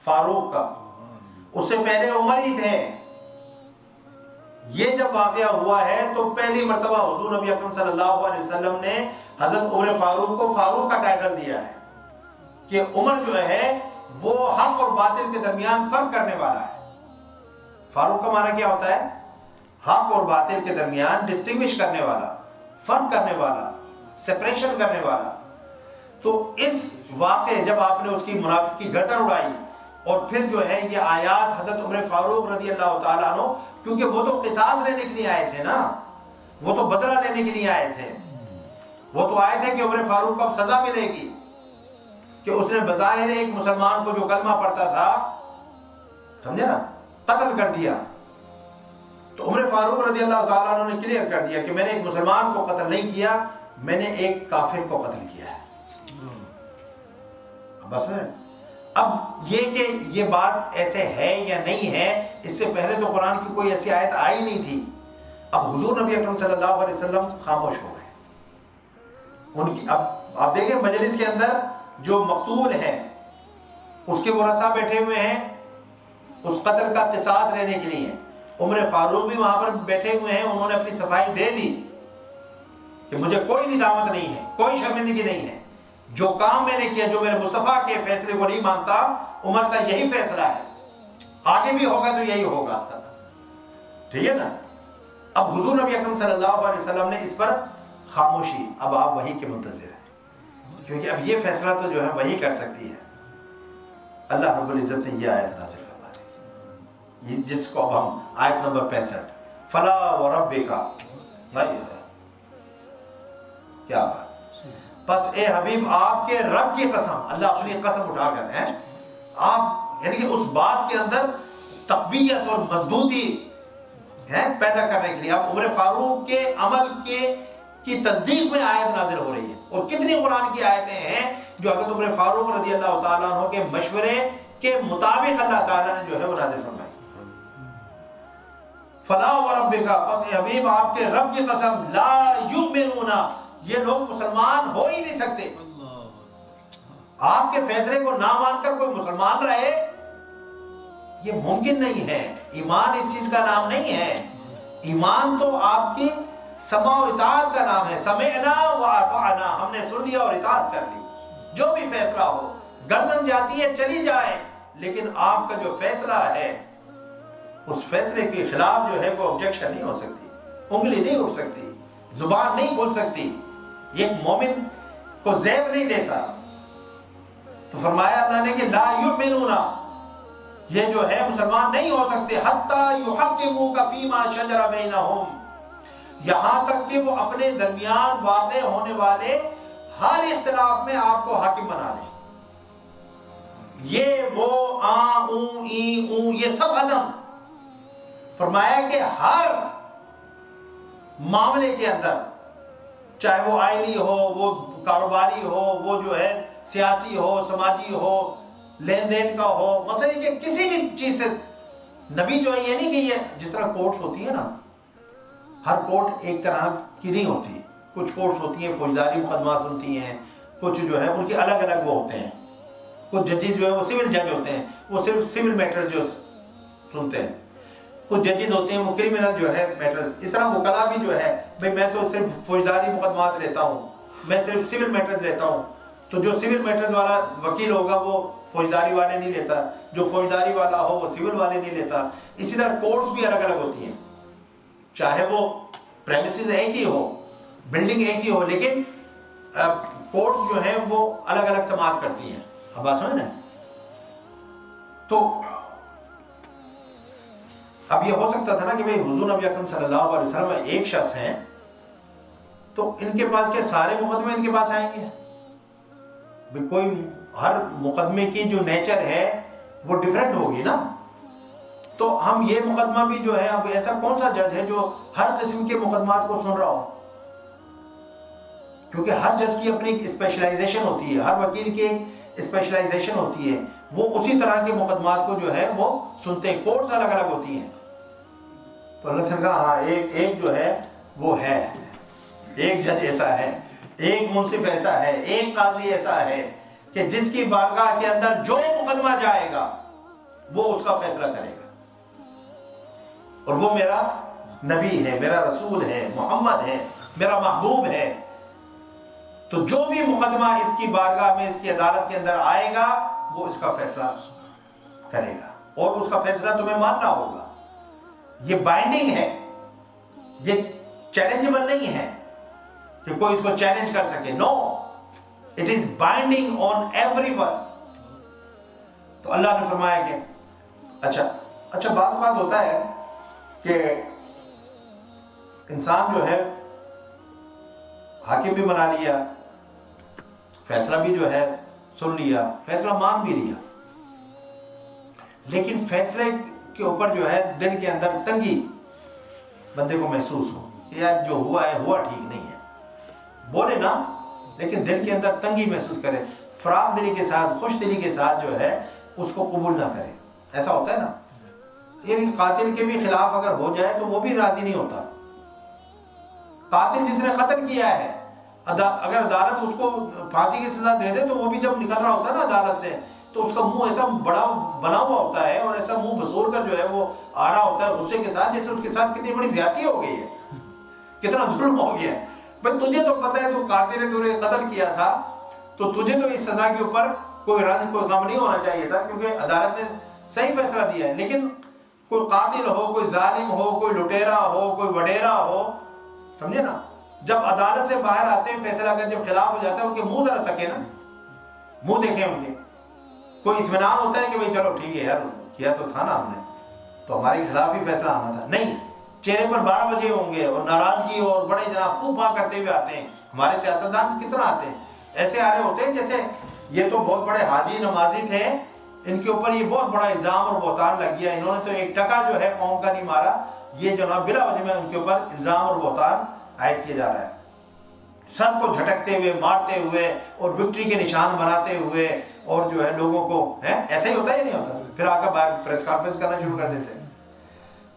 فاروق کا۔ اس سے پہلے عمر ہی تھے۔ یہ جب واقعہ ہوا ہے تو پہلی مرتبہ حضور نبی اکرم صلی اللہ علیہ وسلم نے حضرت عمر فاروق کو فاروق کا ٹائٹل دیا ہے کہ عمر جو ہے وہ حق اور باطل کے درمیان فرق کرنے والا ہے۔ فاروق کا معنی کیا ہوتا ہے؟ حق اور باطل کے درمیان ڈسٹنگوش کرنے والا، فرق کرنے والا، سپریشن کرنے والا۔ تو اس واقعے جب آپ نے اس کی منافق کی گردن اڑائی، اور پھر جو ہے یہ آیات حضرت عمر فاروق رضی اللہ تعالیٰ عنہ، کیونکہ وہ تو قصاص لینے کے لیے آئے تھے نا، وہ تو بدلہ لینے کے لیے آئے تھے، وہ تو آئے تھے کہ عمر فاروق کو اب سزا ملے گی کہ اس نے بظاہر ایک مسلمان کو جو کلمہ پڑھتا تھا، سمجھے نا، قتل کر دیا۔ تو عمر فاروق رضی اللہ تعالیٰ عنہ نے کلیئر کر دیا کہ میں نے ایک مسلمان کو قتل نہیں کیا، میں نے ایک کافر کو قتل کیا ہے۔ بس میں اب یہ کہ یہ بات ایسے ہے یا نہیں ہے، اس سے پہلے تو قرآن کی کوئی ایسی آیت آئی نہیں تھی۔ اب حضور نبی اکرم صلی اللہ علیہ وسلم خاموش ہو گئے۔ ان کی اب آپ دیکھیں مجلس کے اندر جو مقتول ہے اس کے ورثاء بیٹھے ہوئے ہیں اس قتل کا قصاص لینے کے لیے، عمر فاروق بھی وہاں پر بیٹھے ہوئے ہیں، انہوں نے اپنی صفائی دے دی کہ مجھے کوئی ندامت نہیں ہے، کوئی شرمندگی نہیں ہے، جو کام میں نے کیا، جو میرے مصطفیٰ کے فیصلے کو نہیں مانتا، عمر کا یہی فیصلہ ہے، آگے بھی ہوگا تو یہی ہوگا. ٹھیک ہے نا. اب حضور نبی اکرم صلی اللہ علیہ وسلم نے اس پر خاموشی، اب آپ وحی کے منتظر ہیں، کیونکہ اب یہ فیصلہ تو جو ہے وہی کر سکتی ہے. اللہ رب العزت نے یہ آیت نازل فرمائی، یہ جس کو اب ہم آیت نمبر 65 فلا وربک، کیا بات. پس اے حبیب آپ کے رب کی قسم، اللہ اپنی قسم اٹھا کر ہیں آپ، یعنی کہ اس بات کے اندر تقویت اور مضبوطی ہے پیدا کرنے کے لیے. اب عمر فاروق کے عمل کی تصدیق میں آیت نازل ہو رہی ہے. اور کتنی قرآن کی آیتیں ہیں جو حضرت عمر فاروق رضی اللہ تعالیٰ عنہ کے مشورے کے مطابق اللہ تعالیٰ نے جو ہے وہ نازل فرمائی. فلا وربک، پس حبیب آپ کے رب کی قسم، لا یؤمنون، یہ لوگ مسلمان ہو ہی نہیں سکتے. آپ کے فیصلے کو نہ مان کر کوئی مسلمان رہے، یہ ممکن نہیں ہے. ایمان اس چیز کا نام نہیں ہے. ایمان تو آپ کی سماع و اطاعت کا نام ہے. سمعنا و اطعنا، ہم نے سن لیا اور اطاعت کر لی. جو بھی فیصلہ ہو، گردن جاتی ہے چلی جائے، لیکن آپ کا جو فیصلہ ہے اس فیصلے کے خلاف جو ہے وہ آبجیکشن نہیں ہو سکتی، انگلی نہیں اٹھ سکتی، زبان نہیں کھل سکتی. یہ ایک مومن کو زیب نہیں دیتا. تو فرمایا اللہ نے کہ لا یؤمنون، یہ جو ہے مسلمان نہیں ہو سکتے، حتی یحکموک فیما شجر بینہم، یہاں تک کہ وہ اپنے درمیان واقع ہونے والے ہر اختلاف میں آپ کو حاکم بنا لیں. یہ وہ آ اوں ای اوں یہ سب عدم. فرمایا کہ ہر معاملے کے اندر، چاہے وہ آئینی ہو، وہ کاروباری ہو، وہ جو ہے سیاسی ہو، سماجی ہو، لین دین کا ہو، مسئلے کے کسی بھی چیز سے نبی جو ہے یہ نہیں کہ یہ جس طرح کورٹس ہوتی ہے نا، ہر کورٹ ایک طرح کی نہیں ہوتی. کچھ کورٹس ہوتی ہیں فوجداری مقدمات سنتی ہیں، کچھ جو ہے ان کے الگ الگ وہ ہوتے ہیں. کچھ ججز جو ہے وہ سول جج ہوتے ہیں، وہ صرف سول میٹرز جو سنتے ہیں. کچھ ججز ہوتے ہیں وہ کرمنل جو ہے میٹرز. اس طرح وکلا بھی جو ہے بھئی میں تو صرف فوجداری مقدمات لیتا ہوں، میں صرف سول میٹرز لیتا ہوں. تو جو سول میٹرز والا وکیل ہوگا وہ فوجداری والے نہیں لیتا، جو فوجداری والا ہو وہ سول والے نہیں لیتا. اسی طرح کورٹس بھی الگ الگ ہوتی ہیں، چاہے وہ پریمیسز ایک ہی ہو، بلڈنگ ایک ہی ہو، لیکن کورٹس جو ہیں وہ الگ الگ سماعت کرتی ہیں. اب بات سمجھ نا. تو اب یہ ہو سکتا تھا نا کہ بھئی حضور نبی اکرم صلی اللہ علیہ وسلم ایک شخص ہیں تو ان کے پاس کیا سارے مقدمے ان کے پاس آئیں گے؟ بھئی کوئی ہر مقدمے کی جو نیچر ہے وہ ڈیفرنٹ ہوگی نا. تو ہم یہ مقدمہ بھی جو ہے، اب ایسا کون سا جج ہے جو ہر قسم کے مقدمات کو سن رہا ہو؟ کیونکہ ہر جج کی اپنی اسپیشلائزیشن ہوتی ہے، ہر وکیل کی اسپیشلائزیشن ہوتی ہے، وہ اسی طرح کے مقدمات کو جو ہے وہ سنتے ہیں. کورٹس الگ الگ ہوتی ہیں. تو اللہ نے کہا ہاں ایک جو ہے وہ ہے، ایک جج ایسا ہے، ایک منصف ایسا ہے، ایک قاضی ایسا ہے کہ جس کی بارگاہ کے اندر جو مقدمہ جائے گا وہ اس کا فیصلہ کرے گا. اور وہ میرا نبی ہے، میرا رسول ہے، محمد ہے، میرا محبوب ہے. تو جو بھی مقدمہ اس کی بارگاہ میں، اس کی عدالت کے اندر آئے گا وہ اس کا فیصلہ کرے گا، اور اس کا فیصلہ تمہیں ماننا ہوگا. یہ بائنڈنگ ہے، یہ چیلنجبل نہیں ہے کہ کوئی اس کو چیلنج کر سکے. No, it is binding on everyone. تو اللہ نے فرمایا کہ اچھا بعض بات ہوتا ہے کہ انسان جو ہے حاکم بھی بنا لیا، فیصلہ بھی جو ہے سن لیا، فیصلہ مان بھی لیا، لیکن فیصلے کے اوپر جو ہے دل کے اندر تنگی بندے کو محسوس ہو کہ یار جو ہوا ہے ہوا ٹھیک نہیں ہے. بولے نا، لیکن دل کے اندر تنگی محسوس کرے، فراخ دلی کے ساتھ، خوش دلی کے ساتھ جو ہے اس کو قبول نہ کرے. ایسا ہوتا ہے نا. یہ قاتل کے بھی خلاف اگر ہو جائے تو وہ بھی راضی نہیں ہوتا. قاتل جس نے قتل کیا ہے، اگر عدالت اس کو پھانسی کی سزا دے دے تو وہ بھی جب نکل رہا ہوتا ہے نا عدالت سے تو اس کا منہ ایسا بڑا بنا ہوا ہوتا ہے اور ایسا منہ بسور کر جو ہے وہ آ رہا ہوتا ہے غصے کے ساتھ، جیسے اس کے ساتھ کتنی بڑی زیادتی ہو گئی ہے، کتنا ظلم ہو گیا ہے. بھائی تجھے تو پتہ ہے تو قاتل ہے، تو نے قتل کیا تھا، تو تجھے تو اس سزا کے اوپر کوئی رنج کوئی غم نہیں ہونا چاہیے تھا، کیونکہ عدالت نے صحیح فیصلہ دیا ہے. لیکن کوئی قاتل ہو، کوئی ظالم ہو، کوئی لٹیرا ہو، کوئی وڈیرا ہو، سمجھے نا، جب عدالت سے باہر آتے ہیں فیصلہ کا جب خلاف ہو جاتا ہے، ان کے منہ ذرا تکے نا، منہ دیکھیں ان کے، کوئی اطمینان ہوتا ہے کہ بھئی چلو ٹھیک ہے یار، کیا تو تھا نا ہم نے، تو ہمارے خلاف ہی فیصلہ آنا تھا. نہیں، چہرے پر 12 بجے ہوں گے اور ناراضگی اور بڑے جناب پھو پھا کرتے ہوئے آتے ہیں. ہمارے سیاستدان کس طرح آتے ہیں؟ ایسے آ رہے ہوتے ہیں جیسے یہ تو بہت بڑے حاجی نمازی تھے، ان کے اوپر یہ بہت بڑا الزام اور بہتان لگ گیا، انہوں نے تو ایک ٹکا جو ہے قوم کا نہیں مارا. یہ جناب بلا وجہ میں ان کے اوپر الزام اور بہتان عائد کیا جا رہا ہے، سب کو جھٹکتے ہوئے، مارتے ہوئے اور وکٹری کے نشان بناتے ہوئے، اور جو ہے لوگوں کو ایسا ہی ہوتا ہے یا نہیں ہوتا؟ پھر آ کر باہر پریس کانفرنس کرنا شروع کر دیتے ہیں.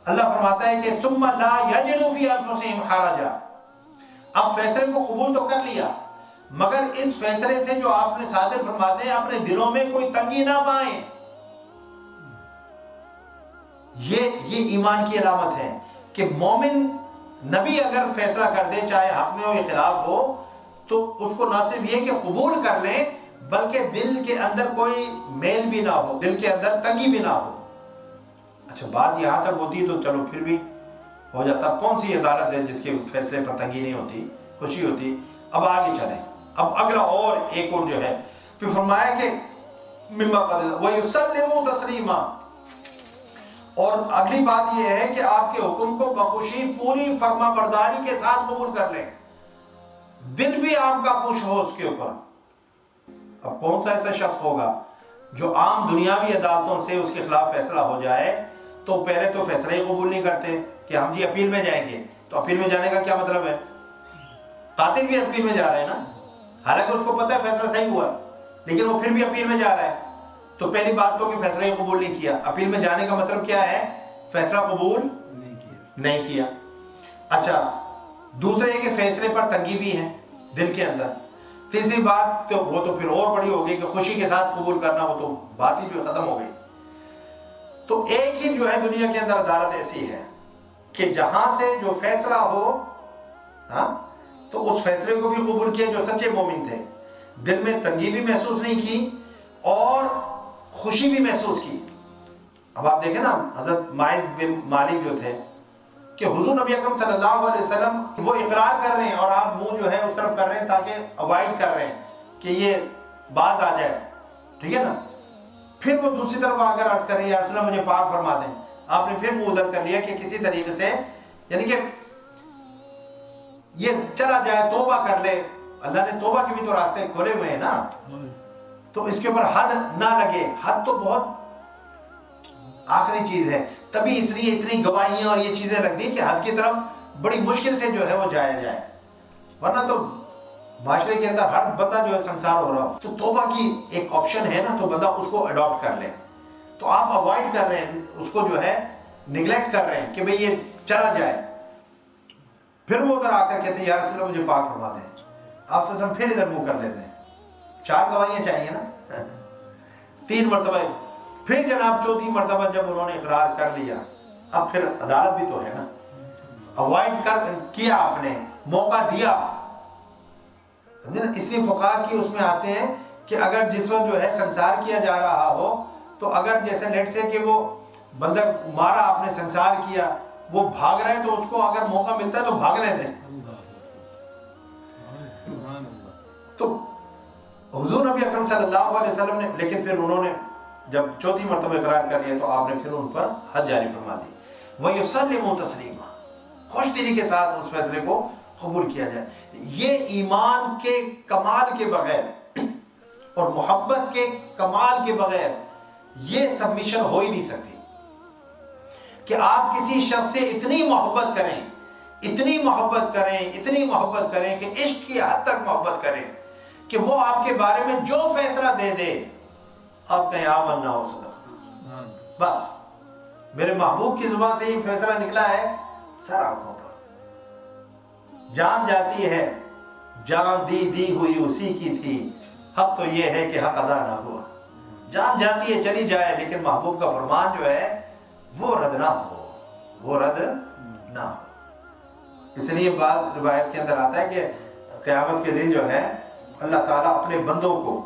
اللہ فرماتا ہے کہ ثم لا یجدوا فی انفسہم حرجا. اب فیصلے کو قبول تو کر لیا، مگر اس فیصلے سے جو آپ نے صادر فرماتے ہیں اپنے دلوں میں کوئی تنگی نہ پائیں. یہ ایمان کی علامت ہے کہ مومن نبی اگر فیصلہ کر دے، چاہے حق میں ہو یا خلاف ہو، تو اس کو نہ صرف یہ کہ قبول کر لیں، بلکہ دل کے اندر کوئی میل بھی نہ ہو، دل کے اندر تنگی بھی نہ ہو. اچھا بات یہاں تک ہوتی تو چلو پھر بھی ہو جاتا. کون سی عدالت ہے جس کے فیصلے پر تنگی نہیں ہوتی، خوشی ہوتی؟ اب آگے چلیں، اب اگلا اور ایک اور جو ہے پھر فرمایا کہ مما قضى ويسلموا تسلیما. اور اگلی بات یہ ہے کہ آپ کے حکم کو بخوشی پوری فرما برداری کے ساتھ قبول کر لیں، دل بھی آپ کا خوش ہو اس کے اوپر. اب کون سا ایسا شخص ہوگا جو عام دنیاوی عدالتوں سے اس کے خلاف فیصلہ ہو جائے تو پہلے تو فیصلہ ہی قبول نہیں کرتے کہ ہم جی اپیل میں جائیں گے. تو اپیل میں جانے کا کیا مطلب ہے؟ قاتل بھی اپیل میں جا رہے ہیں نا، حالانکہ اس کو پتہ ہے فیصلہ صحیح ہوا لیکن وہ پھر بھی اپیل میں جا رہا ہے. تو پہلی بات تو کہ فیصلہ ہی قبول نہیں کیا. اپیل میں جانے کا مطلب کیا ہے؟ فیصلہ قبول نہیں کیا. اچھا دوسرے یہ کہ فیصلے پر تنگی بھی ہے دل کے اندر. تیسری بات تو وہ تو پھر اور بڑی ہو گئی کہ خوشی کے ساتھ قبول کرنا، وہ تو بات ہی جو ختم ہو گئی. تو ایک ہی جو ہے دنیا کے اندر عدالت ایسی ہے کہ جہاں سے جو فیصلہ ہو تو اس فیصلے کو بھی قبول کیا جو سچے مومن تھے، دل میں تنگی بھی محسوس نہیں کی اور خوشی بھی محسوس کی. اب آپ دیکھیں نا حضرت ماعز بن مالک جو تھے کہ حضور نبی اکرم صلی اللہ علیہ وسلم وہ اقرار کر رہے ہیں اور آپ منہ جو ہے اس طرف کر رہے ہیں تاکہ اوائڈ کر رہے ہیں کہ یہ باز آ جائے، ٹھیک ہے نا. پھر وہ دوسری طرف آ کر عرض کر رہی ہے یا رسول اللہ مجھے پاک فرما دیں. آپ نے پھر منہ ادھر کر لیا کہ کسی طریقے سے یعنی کہ یہ چلا جائے، توبہ کر لے. اللہ نے توبہ کے بھی تو راستے کھولے ہوئے ہیں نا، تو اس کے اوپر حد نہ لگے. حد تو بہت آخری چیز ہے، تبھی اس لیے اتنی گواہیاں اور یہ چیزیں رکھ دی کہ حد کی طرف بڑی مشکل سے جو ہے وہ جایا جائے، ورنہ تو معاشرے کے اندر ہر بندہ جو ہے سنسار ہو رہا ہو. تو توبہ کی ایک آپشن ہے نا، تو بندہ اس کو اڈاپٹ کر لے. تو آپ اوائڈ کر رہے ہیں اس کو، جو ہے نگلیکٹ کر رہے ہیں کہ بھئی یہ چلا جائے. پھر وہ ادھر آ کر کہتے ہیں یا رسول اللہ مجھے پاک فرما دیں. آپ سے پھر ادھر منہ کر لیتے ہیں. 4 گواہیاں چاہیے نا 3 مرتبہ. پھر جناب چوتھی مرتبہ جب انہوں نے اقرار کر لیا، اب پھر عدالت بھی تو ہے نا، اوائڈ کیا، آپ نے موقع دیا. اس لیے فقہاء کی اس میں آتے ہیں کہ اگر جس وقت جو ہے سنسار کیا جا رہا ہو، تو اگر جیسے لیٹ سے کہ وہ بندہ مارا، آپ نے سنسار کیا، وہ بھاگ رہے ہیں تو اس کو اگر موقع ملتا ہے تو بھاگنے دیں. تو حضور نبی اکرم صلی اللہ علیہ وسلم نے، لیکن پھر انہوں نے جب چوتھی مرتبہ اقرار کر لیا تو آپ نے پھر ان پر حد جاری فرما دی. وَيُسَلِّمُوا تَسْلِيمًا. خوش دلی کے ساتھ اس فیصلے کو قبول کیا جائے. یہ ایمان کے کمال کے بغیر اور محبت کے کمال کے بغیر یہ سبمیشن ہو ہی نہیں سکتی کہ آپ کسی شخص سے اتنی محبت کریں، اتنی محبت کریں، اتنی محبت کریں کہ عشق کی حد تک محبت کریں کہ وہ آپ کے بارے میں جو فیصلہ دے دے آپ کہیں آمنا ہو صدق. بس میرے محبوب کی زبان سے یہ فیصلہ نکلا ہے، سر آنکھوں پر جان جاتی ہے، جان دی ہوئی اسی کی تھی، حق تو یہ ہے کہ حق ادا نہ ہوا. جان جاتی ہے چلی جائے، لیکن محبوب کا فرمان جو ہے وہ رد نہ ہو، وہ رد نہ ہو۔ اس لیے بعض روایت کے اندر آتا ہے کہ قیامت کے دن جو ہے اللہ تعالیٰ اپنے بندوں کو،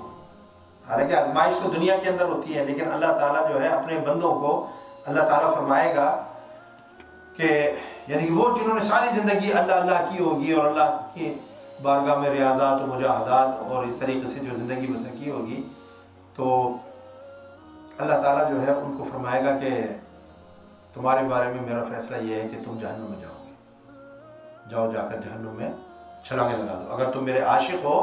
حالانکہ آزمائش تو دنیا کے اندر ہوتی ہے، لیکن اللہ تعالیٰ جو ہے اپنے بندوں کو اللہ تعالیٰ فرمائے گا کہ یعنی کہ وہ جنہوں نے ساری زندگی اللہ اللہ کی ہوگی اور اللہ کی بارگاہ میں ریاضات و مجاہدات اور اس طریقے سے جو زندگی بسر کی ہوگی، تو اللہ تعالیٰ جو ہے ان کو فرمائے گا کہ تمہارے بارے میں میرا فیصلہ یہ ہے کہ تم جہنم میں جاؤ گے، جاؤ جا کر جہنم میں چھلانگیں لگا دو۔ اگر تم میرے عاشق ہو،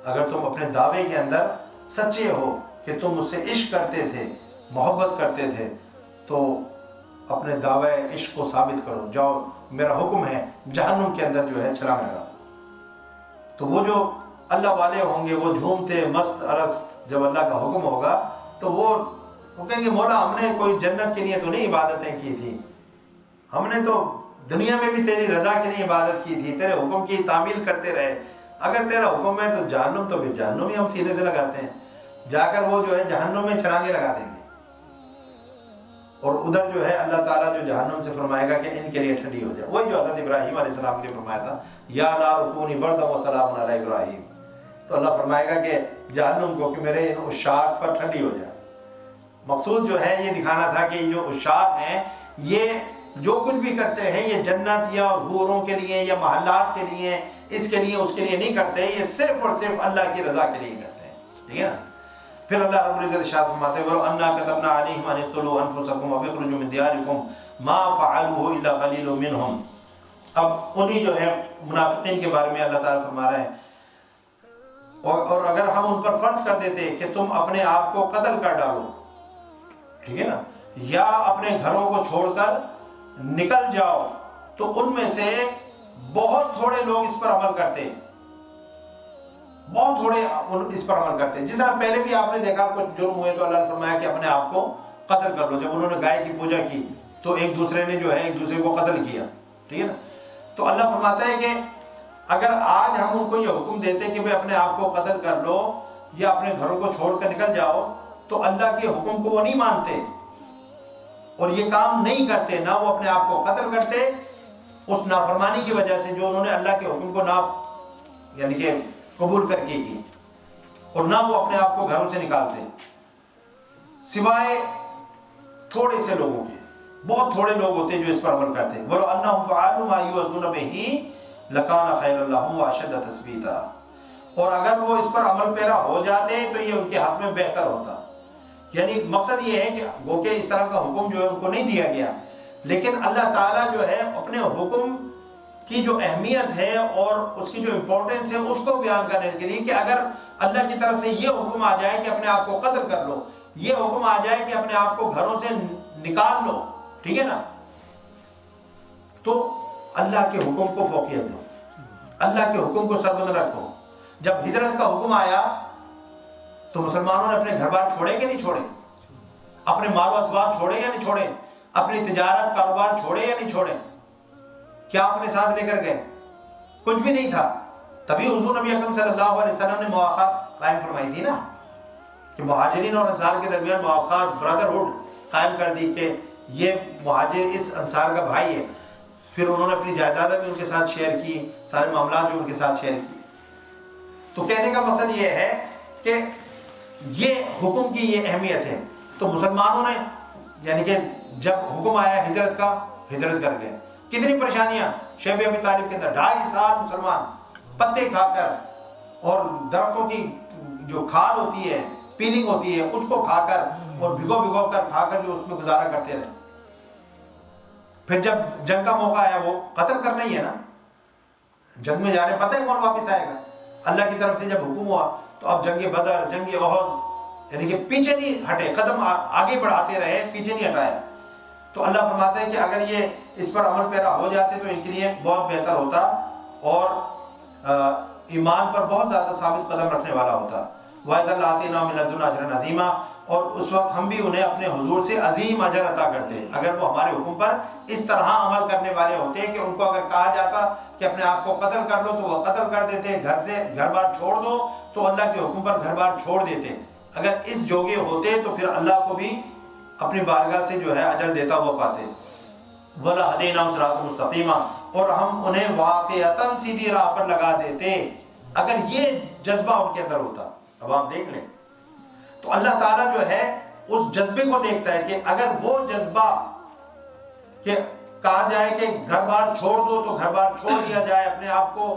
اگر تم اپنے دعوے کے اندر سچے ہو کہ تم مجھ سے عشق کرتے تھے، محبت کرتے تھے، تو اپنے دعوے عشق کو ثابت کرو، جاؤ میرا حکم ہے جہنم کے اندر جو ہے چھلانگ لگا دو۔ تو وہ جو اللہ والے ہوں گے وہ جھومتے مست ارست، جب اللہ کا حکم ہوگا تو وہ کہیں گے مولا ہم نے کوئی جنت کے لیے تو نہیں عبادتیں کی تھی، ہم نے تو دنیا میں بھی تیری رضا کے لیے عبادت کی تھی، تیرے حکم کی تعمیل کرتے رہے، اگر تیرا حکم ہے تو جہنم، تو پھر جہنم ہی ہم سینے سے لگاتے ہیں، جا کر وہ جو ہے جہنم میں چھلانگیں لگا دیں گے۔ اور ادھر جو ہے اللہ تعالیٰ جو جہنم سے فرمائے گا کہ ان کے لیے ٹھنڈی ہو جائے، وہی جو حضرت ابراہیم علیہ السلام کے لیے فرمایا تھا یا نار کونی بردا و سلام علی ابراہیم، تو اللہ فرمائے گا کہ جہنم کو کہ میرے ان عشاق پر ٹھنڈی ہو جائے۔ مقصود جو ہے یہ دکھانا تھا کہ جو عشاق ہیں یہ جو کچھ بھی کرتے ہیں یہ جنت یا حوروں کے لیے یا محلات کے لیے، اس کے لیے اس کے لیے نہیں کرتے، یہ صرف اور صرف اللہ کی رضا کے لیے کرتے ہیں، ٹھیک ہے نا۔ پھر اللہ رب العزت ارشاد فرماتے ہیں وَلَوْ أَنَّا كَتَبْنَا عَلَيْهِمْ أَنِ اقْتُلُوا أَنفُسَكُمْ أَوْ اخْرُجُوا مِنْ دِيَارِكُمْ مَا فَعَلُوهُ إِلَّا قَلِيلٌ مِّنْهُمْ۔ اب انہی جو ہے منافقین کے بارے میں اللہ تعالیٰ فرما رہے ہیں اور اگر ہم ان پر فرض کر دیتے کہ تم اپنے آپ کو قتل کر ڈالو، ٹھیک ہے نا، یا اپنے گھروں کو چھوڑ کر نکل جاؤ، تو ان میں سے بہت تھوڑے لوگ اس پر عمل کرتے، بہت تھوڑے اس پر عمل کرتے ہیں۔ جس طرح پہلے بھی آپ نے دیکھا کچھ جرم ہوئے تو اللہ نے فرمایا کہ اپنے آپ کو قتل کر لو، جب انہوں نے گائے کی پوجا کی تو ایک دوسرے نے جو ہے ایک دوسرے کو قتل کیا، ٹھیک ہے نا۔ تو اللہ فرماتا ہے کہ اگر آج ہم ان کو یہ حکم دیتے کہ بھئی اپنے آپ کو قتل کر لو یا اپنے گھروں کو چھوڑ کر نکل جاؤ، تو اللہ کے حکم کو وہ نہیں مانتے اور یہ کام نہیں کرتے، نہ وہ اپنے آپ کو قتل کرتے اس نافرمانی کی وجہ سے جو انہوں نے اللہ کے حکم کو یعنی کہ قبول کر کے کی، اور نہ وہ اپنے آپ کو گھروں سے نکالتے، سوائے تھوڑے سے لوگوں کے، بہت تھوڑے لوگ ہوتے جو اس پر عمل کرتے۔ وَلَوْ أَنَّهُمْ فَعَلُوا مَا يُوعَظُونَ بِهِ لَكَانَ خَيْرًا لَهُمْ وَأَشَدَّ تَثْبِيتًا، اور اگر وہ اس پر عمل پیرا ہو جاتے تو یہ ان کے حق میں بہتر ہوتا۔ یعنی مقصد یہ ہے کہ گو کہ اس طرح کا حکم جو ہے ان کو نہیں دیا گیا، لیکن اللہ تعالیٰ جو ہے اپنے حکم کی جو اہمیت ہے اور اس کی جو امپورٹنس ہے اس کو بیان کرنے کے لیے کہ اگر اللہ کی طرف سے یہ حکم آ جائے کہ اپنے آپ کو قتل کر لو، یہ حکم آ جائے کہ اپنے آپ کو گھروں سے نکال لو، ٹھیک ہے نا، تو اللہ کے حکم کو فوقیت دو، اللہ کے حکم کو سربلند رکھو۔ جب ہجرت کا حکم آیا تو مسلمانوں نے اپنے گھر بار چھوڑے کہ نہیں چھوڑے، اپنے مال و اسباب چھوڑے یا نہیں چھوڑے، اپنی تجارت کاروبار چھوڑے یا نہیں چھوڑے، کیا اپنے ساتھ لے کر گئے؟ کچھ بھی نہیں تھا۔ تبھی حضور نبی اکرم صلی اللہ علیہ وسلم نے مواقعات قائم فرمائی تھی نا، کہ مہاجرین اور انصار کے درمیان مواقعات، برادرہڈ قائم کر دی کہ یہ مہاجر اس انصار کا بھائی ہے۔ پھر انہوں نے اپنی جائیدادیں بھی ان کے ساتھ شیئر کی، سارے معاملات جو ان کے ساتھ شیئر کی۔ تو کہنے کا مقصد یہ ہے کہ یہ حکم کی یہ اہمیت ہے۔ تو مسلمانوں نے یعنی کہ جب حکم آیا ہجرت کا، ہجرت کر گئے۔ کتنی پریشانیاں شیب ابی طالب کے اندر، 2.5 سال مسلمان پتے کھا کر اور درختوں کی جو کھال ہوتی ہے، پیلنگ ہوتی ہے، اس کو کھا کر اور بھگو بھگو کر کھا کر جو اس میں گزارا کرتے رہے۔ پھر جب جنگ کا موقع آیا وہ قتل کرنا ہی ہے نا، جنگ میں جانے پتہ ہے کون واپس آئے گا۔ اللہ کی طرف سے جب حکم ہوا تو اب جنگ بدر، جنگ احد، یعنی کہ پیچھے نہیں ہٹے، قدم آگے بڑھاتے رہے، پیچھے نہیں ہٹایا۔ تو اللہ فرماتے ہیں کہ اگر یہ اس پر عمل پیرا ہو جاتے تو ان کے لیے بہت بہتر ہوتا اور ایمان پر بہت زیادہ ثابت قدم رکھنے والا ہوتا۔ وَإِذَا لَآتَيْنَاهُم مِّن لَّدُنَّا أَجْرًا عَظِيمًا، اور اس وقت ہم بھی انہیں اپنے حضور سے عظیم اجر عطا کرتے اگر وہ ہمارے حکم پر اس طرح عمل کرنے والے ہوتے کہ ان کو اگر کہا جاتا کہ اپنے آپ کو قتل کر لو تو وہ قتل کر دیتے، گھر بار چھوڑ دو تو اللہ کے حکم پر گھر بار چھوڑ دیتے، اگر اس جوگے ہوتے تو پھر اللہ کو بھی اپنی بارگاہ سے جو ہے اجر دیتا ہوا پاتے. وَلَهَدَيْنَاهُمْ صِرَاطًا مُسْتَقِيمًا، اور ہم انہیں واقعتاً سیدھی راہ پر لگا دیتے اگر یہ جذبہ ان کے اندر ہوتا. اب آپ دیکھ لیں تو اللہ تعالیٰ جو ہے اس جذبے کو دیکھتا ہے کہ اگر وہ جذبہ کہ کہا جائے کہ گھر بار چھوڑ دو تو گھر بار چھوڑ دیا جائے، اپنے آپ کو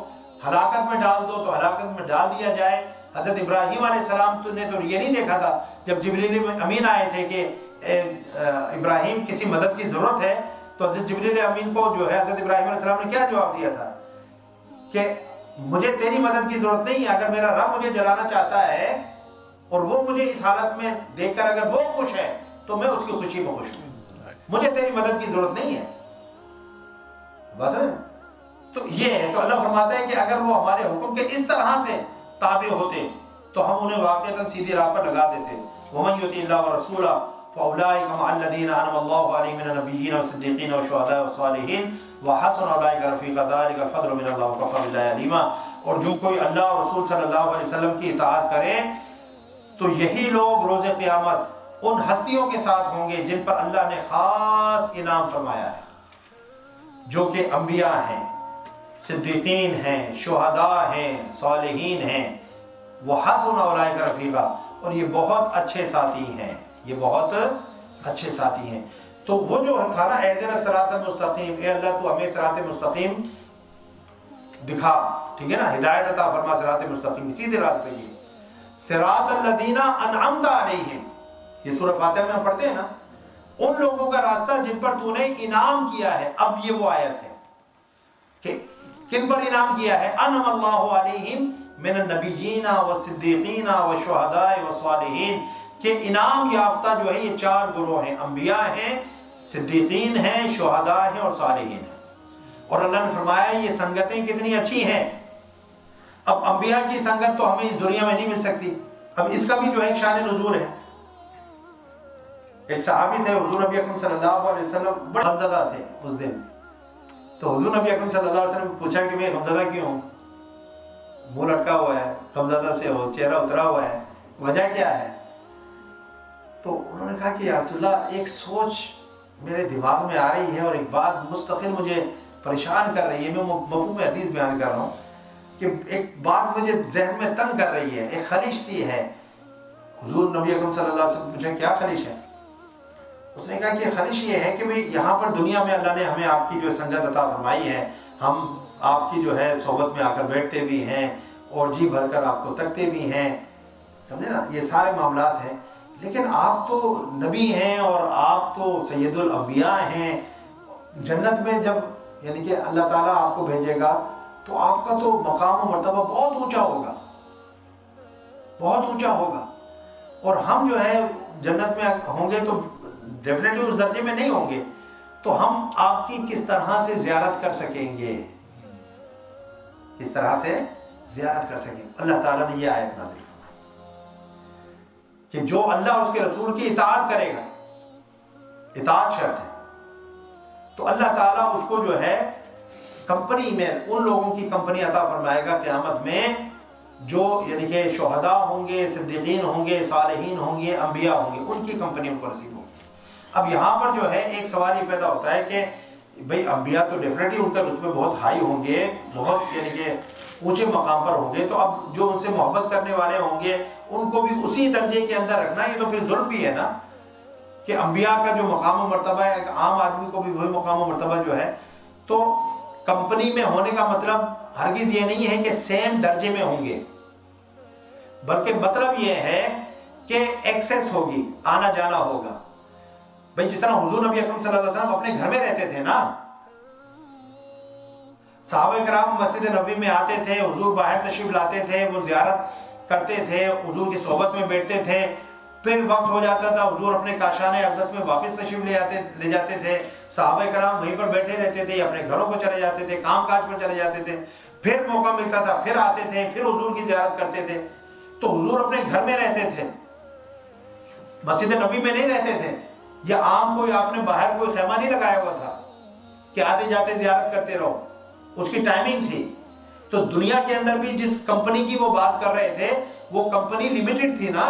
ہلاکت میں ڈال دو تو ہلاکت میں ڈال دیا جائے. حضرت ابراہیم علیہ السلام نے تو یہ نہیں دیکھا تھا جب جبریل امین آئے تھے کہ ابراہیم کسی مدد کی ضرورت ہے، تو حضرت جبریل امین کو جو ہے حضرت ابراہیم علیہ السلام نے کیا جواب دیا تھا کہ مجھے تیری مدد کی ضرورت نہیں ہے، اگر میرا رب مجھے جلانا چاہتا ہے اور وہ مجھے اس حالت میں دیکھ کر اگر وہ خوش ہے تو میں اس کی خوشی میں خوش ہوں، مجھے تیری مدد کی ضرورت نہیں ہے. بس ہے تو یہ ہے. تو اللہ فرماتا ہے کہ اگر وہ ہمارے حکم کے اس طرح سے تابع ہوتے تو ہم انہیں واقعتاً سیدھی راہ پر لگا دیتے. وَمَن يُطِعِ اللَّهَ وَرَسُولَهُ فَأُولَٰئِكَ مَعَ الَّذِينَ أَنْعَمَ اللَّهُ عَلَيْهِم مِّنَ النَّبِيِّينَ وَالصِّدِّيقِينَ وَالشُّهَدَاءِ وَالصَّالِحِينَ وَحَسُنَ أُولَٰئِكَ رَفِيقًا ذَٰلِكَ الْفَضْلُ مِنَ اللَّهِ وَكَفَىٰ بِاللَّهِ عَلِيمًا. اور جو کوئی اللہ اور رسول صلی اللہ علیہ وسلم کی اطاعت کرے تو یہی لوگ روز قیامت ان ہستیوں کے ساتھ ہوں گے جن پر اللہ نے خاص انعام فرمایا ہے، جو کہ انبیاء ہیں، صدیقین ہیں، شہداء ہیں، صالحین ہیں. وَحَسُنَ أُولَٰئِكَ رَفِيقًا، اور یہ بہت اچھے ساتھی ہیں، یہ بہت اچھے ساتھی ہیں. تو وہ جو تھا نا اہدنا الصراط المستقیم، اے اللہ تو ہمیں صراط مستقیم دکھا، ٹھیک ہے نا، ہدایت عطا فرما صراط مستقیم، سیدھے راستے کی. صراط الذین انعمت علیہم، یہ سورہ فاتحہ میں ہم پڑھتے ہیں نا، ان لوگوں کا راستہ جن پر تو نے انعام کیا ہے. اب یہ وہ آیت ہے کہ کن پر انعام کیا ہے؟ انعم اللہ علیہم من النبیین والصدیقین والشہداء والصالحین، کہ انعام یافتہ جو ہے یہ چار گروہ ہیں، انبیاء ہیں، صدیقین ہیں، شہداء ہیں اور صالحین ہیں. اور اللہ نے فرمایا یہ سنگتیں کتنی اچھی ہیں. اب انبیاء کی سنگت تو ہمیں اس دنیا میں نہیں مل سکتی. اب اس کا بھی جو ہے ایک شان نزول ہے. ایک صحابی تھے حضور نبی اکرم صلی اللہ علیہ وسلم، بڑے غمزدہ تھے اس دن. تو حضور نبی اکرم صلی اللہ علیہ وسلم پوچھا کہ میں غمزدہ کیوں ہوں؟ منہ لٹکا ہوا ہے، غمزدہ سے ہو، چہرہ اترا ہوا ہے، وجہ کیا ہے؟ تو انہوں نے کہا کہ یا رسول اللہ ایک سوچ میرے دماغ میں آ رہی ہے اور ایک بات مستقل مجھے پریشان کر رہی ہے. میں مفہوم حدیث بیان کر رہا ہوں کہ ایک بات مجھے ذہن میں تنگ کر رہی ہے، ایک خلش سی ہے. حضور نبی اکرم صلی اللہ علیہ وسلم پوچھا کیا خلش ہے؟ اس نے کہا کہ خلش یہ ہے کہ یہاں پر دنیا میں اللہ نے ہمیں آپ کی جو سنگت عطا فرمائی ہے، ہم آپ کی جو ہے صحبت میں آ کر بیٹھتے بھی ہیں اور جی بھر کر آپ کو تکتے بھی ہیں، سمجھے نا، یہ سارے معاملات ہیں. لیکن آپ تو نبی ہیں اور آپ تو سید الانبیاء ہیں. جنت میں جب یعنی کہ اللہ تعالیٰ آپ کو بھیجے گا تو آپ کا تو مقام و مرتبہ بہت اونچا ہوگا، بہت اونچا ہوگا. اور ہم جو ہے جنت میں ہوں گے تو ڈیفینیٹلی اس درجے میں نہیں ہوں گے. تو ہم آپ کی کس طرح سے زیارت کر سکیں گے، کس طرح سے زیارت کر سکیں گے؟ اللہ تعالیٰ نے یہ آیت نازل کہ جو اللہ اور اس کے رسول کی اطاعت کرے گا، اطاعت شرط ہے، تو اللہ تعالیٰ اس کو جو ہے کمپنی میں ان لوگوں کی کمپنی عطا فرمائے گا قیامت میں جو یعنی کہ شہداء ہوں گے، صدیقین ہوں گے، صالحین ہوں گے، انبیاء ہوں گے، ان کی کمپنی ان کو نصیب ہوگی. اب یہاں پر جو ہے ایک سوال یہ پیدا ہوتا ہے کہ بھئی انبیاء تو ڈیفینیٹلی ان کا رتبے بہت ہائی ہوں گے، بہت یعنی کہ اونچے مقام پر ہوں گے، تو اب جو ان سے محبت کرنے والے ہوں گے ان کو بھی اسی درجے کے اندر رکھنا، یہ تو پھر ظلم بھی ہے نا کہ انبیاء کا جو مقام و مرتبہ ہے عام آدمی کو بھی وہی مقام و مرتبہ جو ہے. تو کمپنی میں ہونے کا مطلب ہرگز یہ نہیں ہے کہ سیم درجے میں ہوں گے، بلکہ مطلب یہ ہے کہ ایکسیس ہوگی، آنا جانا ہوگا. بھئی جس طرح حضور نبی اکرم صلی اللہ علیہ وسلم اپنے گھر میں رہتے تھے نا، صحابہ کرام مسجد نبوی میں آتے تھے، حضور باہر تشریف لاتے تھے، وہ زیارت کرتے تھے، حضور کی صحبت میں بیٹھتے تھے. پھر وقت ہو جاتا تھا حضور اپنے کاشان اقدس میں واپس تشریف لے جاتے تھے. صحابہ کرام وہیں پر بیٹھے رہتے تھے، اپنے گھروں کو چلے جاتے تھے، کام کاج پر چلے جاتے تھے. پھر موقع ملتا تھا پھر آتے تھے، پھر حضور کی زیارت کرتے تھے. تو حضور اپنے گھر میں رہتے تھے، مسجد نبوی میں نہیں رہتے تھے. یا عام کوئی آپ نے باہر کوئی خیمہ نہیں لگایا ہوا تھا کہ آتے جاتے زیارت کرتے رہو، اس کی ٹائمنگ تھی. تو دنیا کے اندر بھی جس کمپنی کی وہ بات کر رہے تھے وہ کمپنی لیمیٹڈ تھی نا.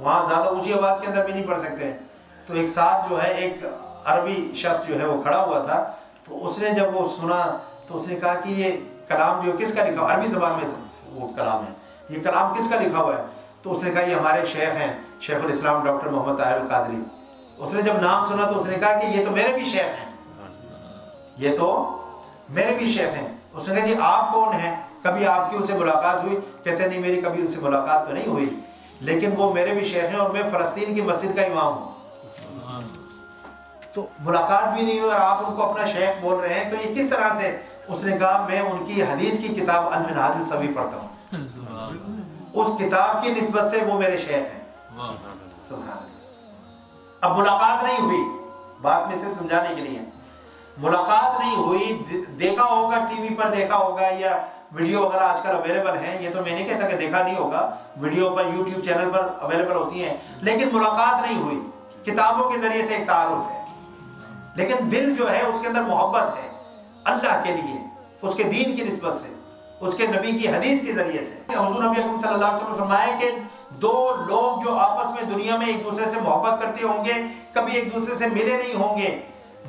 وہاں زیادہ اونچی آواز کے اندر بھی نہیں پڑھ سکتے. تو ایک ساتھ جو ہے ایک عربی شخص جو ہے وہ کھڑا ہوا تھا, تو اس نے جب وہ سنا تو اس نے کہا کہ یہ کلام جو کس کا لکھا ہوا, عربی زبان میں وہ کلام ہے, یہ کلام کس کا لکھا ہوا ہے؟ تو اس نے کہا یہ ہمارے شیخ ہیں, شیخ الاسلام ڈاکٹر محمد طاہر القادری. اس نے جب نام سنا تو اس نے کہا کہ یہ تو میرے بھی شیخ ہیں, یہ تو میرے بھی شیخ ہیں. اس نے کہا جی آپ کون ہیں, کبھی آپ کی ان سے ملاقات ہوئی؟ کہتے نہیں میری کبھی ان سے ملاقات تو نہیں ہوئی, لیکن وہ میرے بھی شیخ ہیں اور میں فلسطین کی مسجد کا امام ہوں. تو ملاقات بھی نہیں ہوئی اور آپ ان کو اپنا شیخ بول رہے ہیں, تو یہ کس طرح سے؟ اس نے کہا میں ان کی حدیث کی کتاب المنہاج السوی پڑھتا ہوں, اس کتاب کی نسبت سے وہ میرے شیخ ہیں. سبحان اللہ. اب ملاقات نہیں ہوئی, بات میں صرف سمجھانے کے لیے, ملاقات نہیں ہوئی, دیکھا ہوگا ٹی وی پر دیکھا ہوگا یا ویڈیو وغیرہ آج کل اویلیبل ہیں, یہ تو میں نہیں کہتا کہ دیکھا نہیں ہوگا, ویڈیو پر یوٹیوب چینل پر اویلیبل ہوتی ہیں, لیکن ملاقات نہیں ہوئی. کتابوں کے ذریعے سے ایک تعارف ہے, لیکن دل جو ہے اس کے اندر محبت ہے اللہ کے لیے, اس کے دین کی نسبت سے, اس کے نبی کی حدیث کے ذریعے سے. حضور نبی اکرم صلی اللہ علیہ وسلم نے فرمایا کہ دو لوگ جو آپس میں دنیا میں ایک دوسرے سے محبت کرتے ہوں گے, کبھی ایک دوسرے سے ملے نہیں ہوں گے,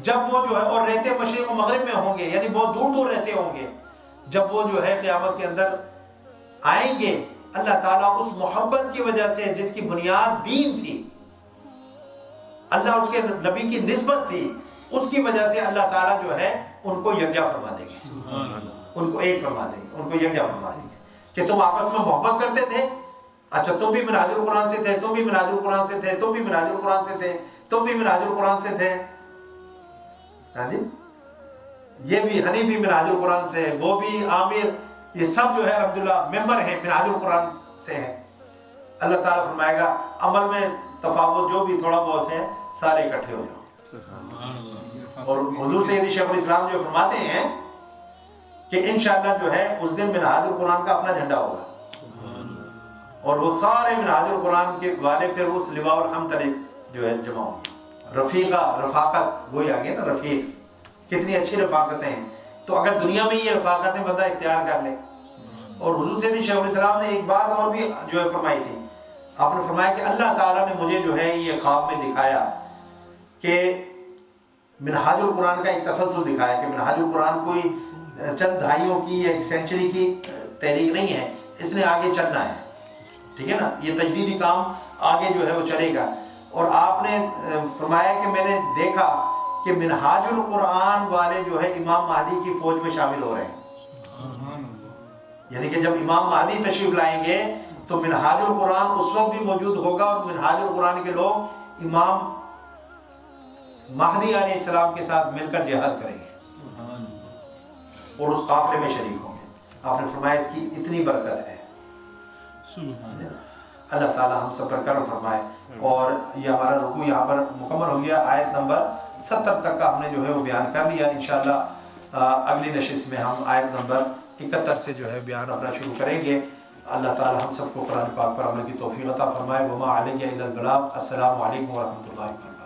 جب وہ جو ہے اور رہتے مشرق و مغرب میں ہوں گے, یعنی بہت دور دور رہتے ہوں گے, جب وہ جو ہے قیامت کے اندر آئیں گے, اللہ تعالیٰ اس محبت کی وجہ سے جس کی بنیاد دین تھی, اللہ اس کے نبی کی نسبت تھی, اس کی وجہ سے اللہ تعالیٰ جو ہے ان کو یکجا فرما دیں گے, ان کو ایک فرما دیں گے, ان کو یکجا فرما دیں گے کہ تم آپس میں محبت کرتے تھے, اچھا تم بھی منہاج القرآن سے تھے, تم بھی منہاج القرآن سے تھے, تم بھی منہاج القرآن سے تھے, تم بھی منہاج القرآن سے تھے, ہاں جی, یہ بھی حنیف بھی منہاج القرآن سے, وہ بھی عامر, یہ سب جو ہے عبداللہ ممبر ہیں منہاج القرآن سے ہیں. اللہ تعالیٰ فرمائے گا عمل میں تفاوت جو بھی تھوڑا بہت ہے سارے اکٹھے ہو جاؤ. اور حضور سیدی شیخ الاسلام جو فرماتے ہیں کہ انشاءاللہ جو ہے اس دن منہاج القرآن کا اپنا جھنڈا ہوگا, اور وہ سارے منہاج القرآن کے والے پھر اس لواء الحمد تلے جو ہے جمع ہوں گے. رفیقہ, رفاقت وہی آگے نا, رفیق, کتنی اچھی رفاقتیں ہیں. تو اگر دنیا میں یہ رفاقتیں بندہ اختیار کر لے. اور حضور سیدی شیخ الاسلام نے ایک بات اور بھی جو ہے فرمائی تھی, آپ نے فرمایا کہ اللہ تعالیٰ نے مجھے جو ہے یہ خواب میں دکھایا کہ منہاج القرآن کا ایک تسلسل دکھایا کہ منہاج القرآن کوئی چند دہائیوں کی یا ایک سینچری کی تحریک نہیں ہے, اس نے آگے چلنا ہے, ٹھیک ہے نا, یہ تجدیدی کام آگے جو ہے وہ چلے گا. اور آپ نے فرمایا کہ میں نے دیکھا کہ منہاج القرآن والے جو ہے امام مہدی کی فوج میں شامل ہو رہے ہیں, یعنی کہ جب امام مہدی تشریف لائیں گے تو منہاج القرآن اس وقت بھی موجود ہوگا, اور منہاج القرآن کے لوگ امام مہدی علیہ السلام کے ساتھ مل کر جہاد کریں گے اور اس قافلے میں شریک ہوں گے. آپ نے فرمایا اس کی اتنی برکت ہے. اللہ تعالیٰ ہم سب پر کرم فرمائے. اور یہ ہمارا رکوع یہاں پر مکمل ہو گیا, آیت نمبر 70 تک کا ہم نے جو ہے وہ بیان کر لیا. انشاءاللہ اگلی نشست میں ہم آیت نمبر 71 سے جو ہے بیان اپنا شروع کریں گے. اللہ تعالیٰ ہم سب کو قرآن پاک پر عمل کی توفیق عطا فرمائے. وما علیہ الا البلاغ. السلام علیکم ورحمۃ اللہ وبرکاتہ.